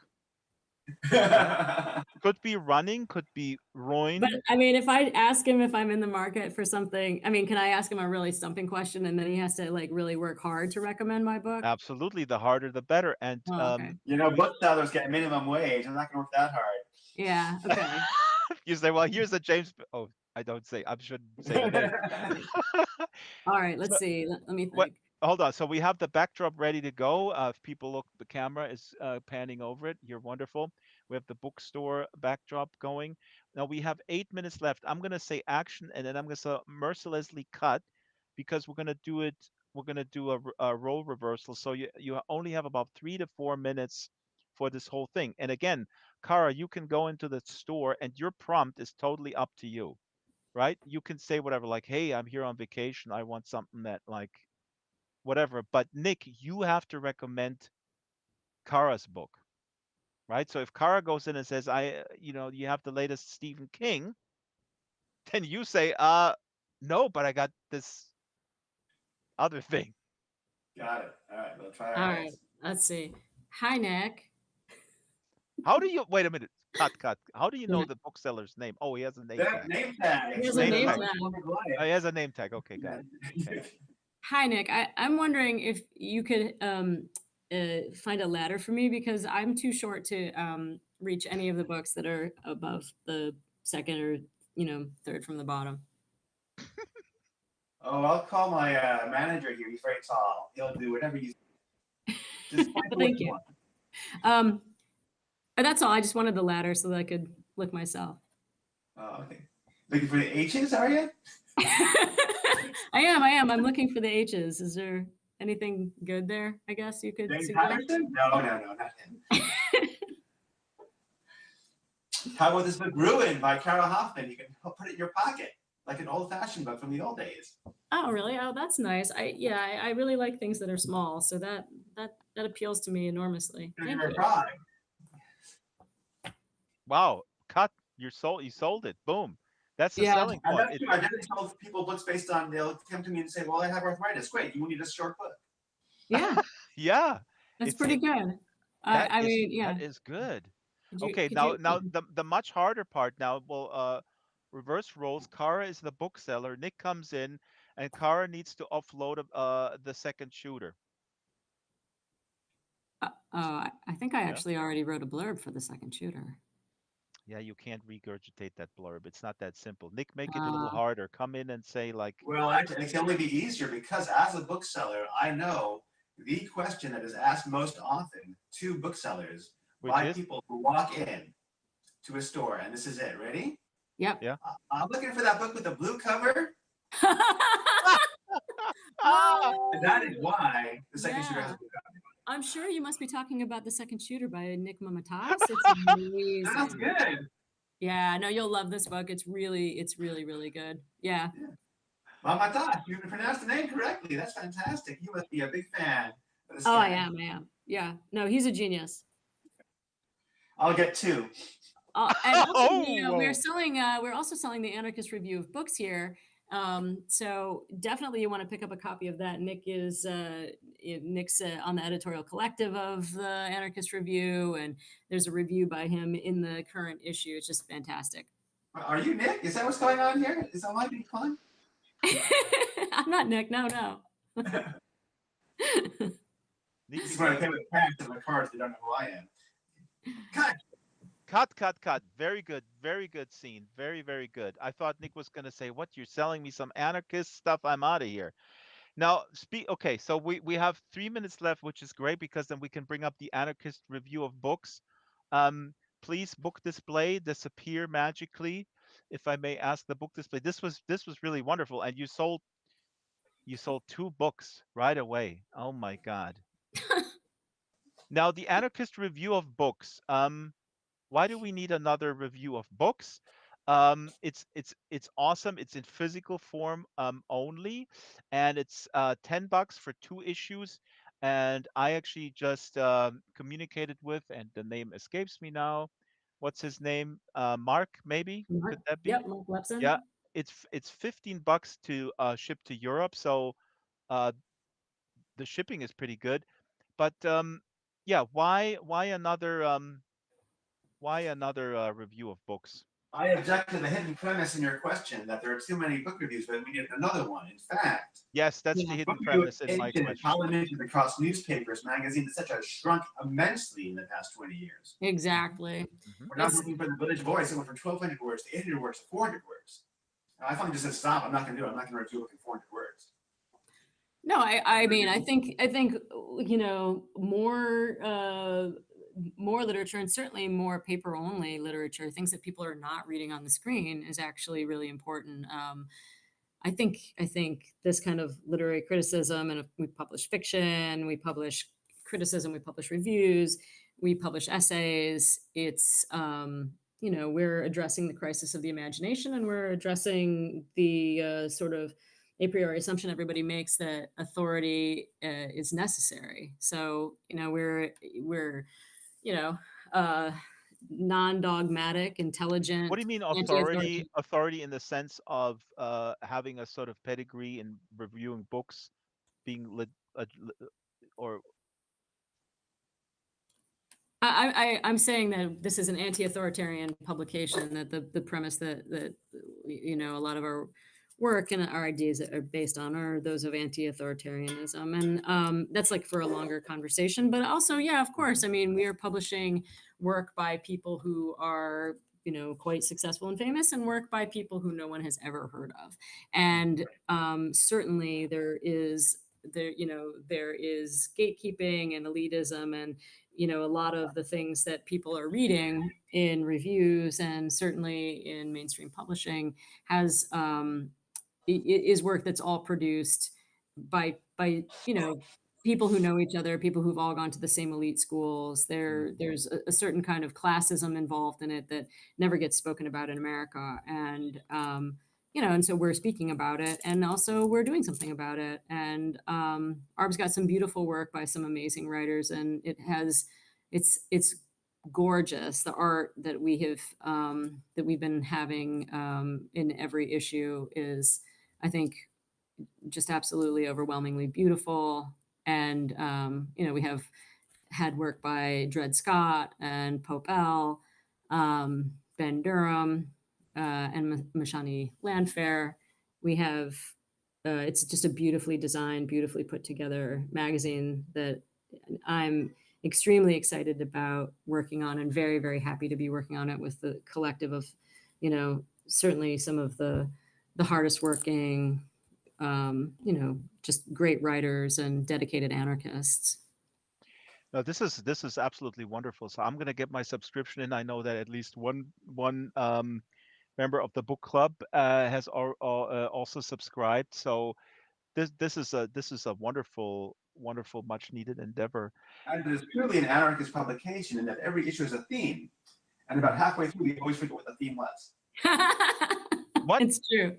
Right? Could be running, could be But ruin. I mean, if I ask him if I'm in the market for something, I mean, can I ask him a really stumping question and then he has to like really work hard to recommend my book? Absolutely, the harder the better. And Oh, okay. we Booksellers get minimum wage. I'm not gonna work that hard. Yeah. Okay. you say, well, here's a James. Oh, I don't say. I shouldn't say the name. All right. Let's So, see. Let me what? think. Hold on. So we have the backdrop ready to go. If people look, the camera is panning over it. You're wonderful. We have the bookstore backdrop going. Now we have 8 minutes left. I'm gonna say action, and then I'm gonna say mercilessly cut, because we're gonna do it. We're gonna do a role reversal. So you only have about 3 to 4 minutes for this whole thing. And again, Kara, you can go into the store, and your prompt is totally up to you, right? You can say whatever, like, "Hey, I'm here on vacation. I want something that like." Whatever. But Nick, you have to recommend Kara's book, right? So if Kara goes in and says, you have the latest Stephen King, then you say, no, but I got this other thing. Got it. All right, we'll try All our right. best. Let's see. Hi, Nick. How do you, wait a minute, cut. How do you know Yeah. the bookseller's name? Oh, he has a name That tag. name tag. He It's has a like Name a name tag. little tag. Oh, he has a name tag. Okay, got it. Okay. Hi, Nick. I'm wondering if you could find a ladder for me because I'm too short to reach any of the books that are above the second or third from the bottom. Oh, I'll call my manager here. He's very tall. He'll do whatever you just point to what Thank you you. want. But that's all. I just wanted the ladder so that I could look myself. Oh, okay. Looking for the H's, are you? I am. I'm looking for the H's. Is there anything good there? I guess you could James suggest. Patterson? No, not him. How about this book, Ruin by Cara Hoffman? You can put it in your pocket, like an old-fashioned book from the old days. Oh, really? Oh, that's nice. I really like things that are small, so that appeals to me enormously. Thank You're a you. pride. Wow. Cut. You sold it. Boom. That's the Yeah, selling And point. that's true. I didn't tell people books based on, they'll come to me and say, well, I have arthritis. Great, you need a short book. yeah, Yeah. that's It's pretty it good. that I is mean, yeah. that is good. Could you Okay, could now you? now the much harder part now, well, reverse roles. Kara is the bookseller. Nick comes in, and Kara needs to offload the second shooter. I think I Yeah, actually already wrote a blurb for the second shooter. yeah. You can't regurgitate that blurb. It's not that simple. Nick, make it a little Uh, harder. Come in and say like, Well, actually, it can only be easier because as a bookseller, I know the question that is asked most often to booksellers which by is, people who walk in to a store, and this is it. Ready? yep. yeah. I'm looking for that book with the blue cover, and that Oh, is why the second shooter has yeah. a blue cover. I'm sure you must be talking about the second shooter by Nick Mamatas. It's That's amazing. good. Yeah, no, you'll love this book. It's really, really good. Yeah. Mamatas, you pronounced the name correctly. That's fantastic. You must be a big fan of this Oh, I guy. am. I am. Yeah. No, he's a genius. I'll get two. And also, Oh, whoa. we're also selling the Anarchist Review of Books here. So definitely you want to pick up a copy of that. Nick's on the editorial collective of the Anarchist Review, and there's a review by him in the current issue. It's just fantastic. Are you Nick? Is that what's going on here? Is that my being fun? I'm not Nick. No, no. Nick, This you is when I got pay with cash and my cards. They don't know who I am. Cut. Cut. Very good. Very good scene. Very, very good. I thought Nick was going to say, "What? You're selling me some anarchist stuff? I'm out of here." Now, speak. Okay, so we have 3 minutes left, which is great because then we can bring up the anarchist review of books. Um, Please, book display disappear magically, if I may ask. The book display. This was really wonderful, and you sold two books right away. Oh my God! Now, the anarchist review of books. Why do we need another review of books? It's awesome. It's in physical form only, and it's $10 for 2 issues. And I actually just communicated with, and the name escapes me now. What's his name? Mark, maybe? Could that be? Yep, Mark Lepson. Yeah, it's $15 to ship to Europe, so uh, the shipping is pretty good. But yeah, why another review of books? I object to the hidden premise in your question that there are too many book reviews, but we need another one. In fact, Yes, that's the Yeah. book hidden premise in my reviewation and question. pollination across newspapers, magazines, etc., has shrunk immensely in the past 20 years. Exactly. Mhm. We're not It's looking for the Village Voice. It went from 1,200 words to 800 words to 400 words. And I finally just said, stop. I'm not going to do it. I'm not going to review it in 400 words. no, I mean, I think more literature, and certainly more paper only literature, things that people are not reading on the screen, is actually really important. I think this kind of literary criticism, and if we publish fiction, we publish criticism, we publish reviews, we publish essays. It's we're addressing the crisis of the imagination, and we're addressing the sort of a priori assumption everybody makes that authority is necessary. So we're you know uh, non-dogmatic, What do intelligent, you mean anti-authoritarian. authority? Authority in the sense of having a sort of pedigree in reviewing books, being or I'm saying that this is an anti-authoritarian publication. That the premise that a lot of our work and our ideas that are based on are those of anti-authoritarianism, and that's like for a longer conversation. But also, yeah, of course, I mean, we are publishing work by people who are quite successful and famous, and work by people who no one has ever heard of, and certainly there is gatekeeping and elitism, and a lot of the things that people are reading in reviews and certainly in mainstream publishing has is work that's all produced by people who know each other, people who've all gone to the same elite schools. There's a certain kind of classism involved in it that never gets spoken about in America, and and so we're speaking about it, and also we're doing something about it. And Arb's got some beautiful work by some amazing writers, and it's gorgeous. The art that we've been having in every issue is, I think, just absolutely overwhelmingly beautiful. And we have had work by Dred Scott and Pope L, Ben Durham, and Mashani Landfair. We have it's just a beautifully designed, beautifully put together magazine that I'm extremely excited about working on, and very, very happy to be working on it with the collective of, certainly some of the hardest working, just great writers and dedicated anarchists. no, this is absolutely wonderful. So I'm going to get my subscription in. I know that at least one member of the book club has also subscribed. So this is a wonderful, much needed endeavor. And it is purely an anarchist publication in that every issue is a theme. And about halfway through, we always forget what the theme was. What? It's true.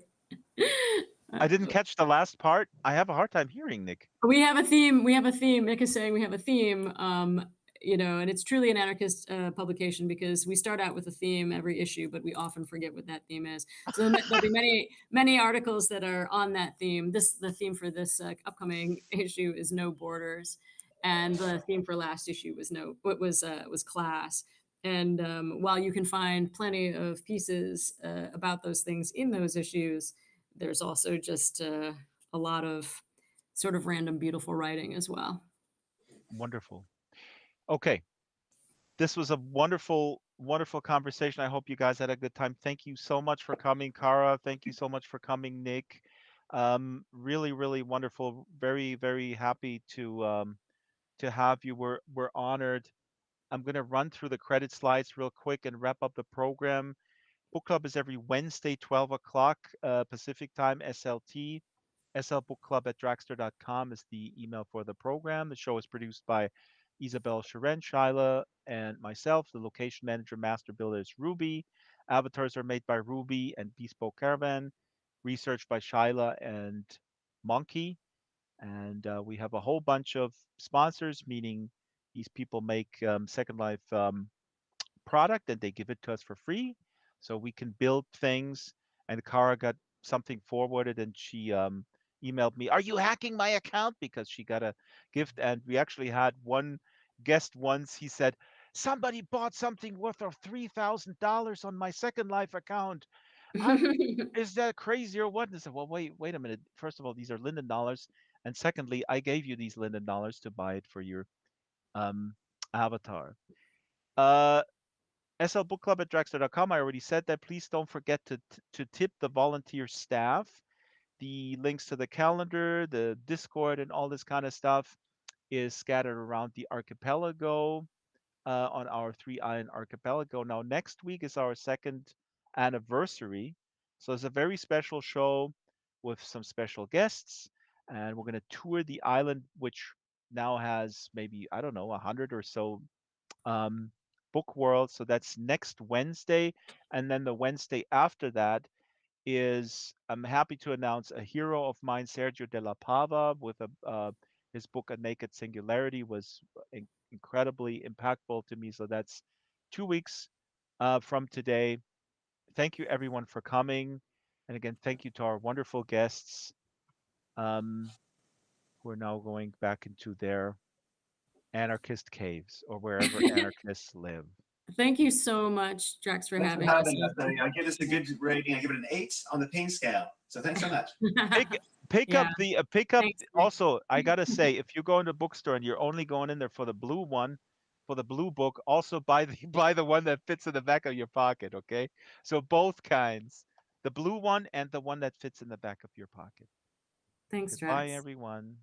I didn't catch the last part. I have a hard time hearing, Nick. We have a theme. We have a theme. Nick is saying we have a theme. And it's truly an anarchist publication because we start out with a theme every issue, but we often forget what that theme is. So there'll be many articles that are on that theme. The theme for this upcoming issue is no borders, and the theme for last issue was class. And while you can find plenty of pieces about those things in those issues, there's also just a lot of sort of random, beautiful writing as well. Wonderful. Okay. This was a wonderful wonderful conversation. I hope you guys had a good time. Thank you so much for coming, Cara. Thank you so much for coming, Nick. Really, really wonderful. Very, very happy to have you. We're honored. I'm gonna run through the credit slides real quick and wrap up the program. Book club is every Wednesday, 12 o'clock Pacific time, SLT. slbookclub@draxtor.com is the email for the program. The show is produced by Isabel Sharon, Shyla, and myself. The location manager, master builder is Ruby. Avatars are made by Ruby and Bespoke Caravan. Research by Shyla and Monkey. And we have a whole bunch of sponsors, meaning these people make Second Life product and they give it to us for free so we can build things. And Cara got something forwarded and she emailed me, "Are you hacking my account?" Because she got a gift. And we actually had one guest once, he said, "Somebody bought something worth of $3,000 on my Second Life account. I'm Is that crazy or what?" And I said, "Well, wait a minute. First of all, these are Linden dollars. And secondly, I gave you these Linden dollars to buy it for your um, avatar." Uh, slbookclub@draxtor.com. I already said that. Please don't forget to tip the volunteer staff. The links to the calendar, the Discord, and all this kind of stuff is scattered around the archipelago on our three island archipelago. Now, next week is our second anniversary. So it's a very special show with some special guests. And we're going to tour the island, which now has maybe, I don't know, 100 or so um, book world. So that's next Wednesday. And then the Wednesday after that is, I'm happy to announce, a hero of mine, Sergio de la Pava, with his book A Naked Singularity was incredibly impactful to me. So that's 2 weeks from today. Thank you everyone for coming. And again, thank you to our wonderful guests um, who are now going back into their anarchist caves or wherever anarchists live. Thank you so much, Drax, for Thanks for having us. having us. I give this a good rating. I give it an 8 on the pain scale. So thanks so much. Pick Yeah, up the pick up thanks. also, I gotta say, if you go into a bookstore and you're only going in there for the blue one, for the blue book, also buy the buy the one that fits in the back of your pocket, okay? So both kinds, the blue one and the one that fits in the back of your pocket. Thanks, Goodbye, Drax. everyone.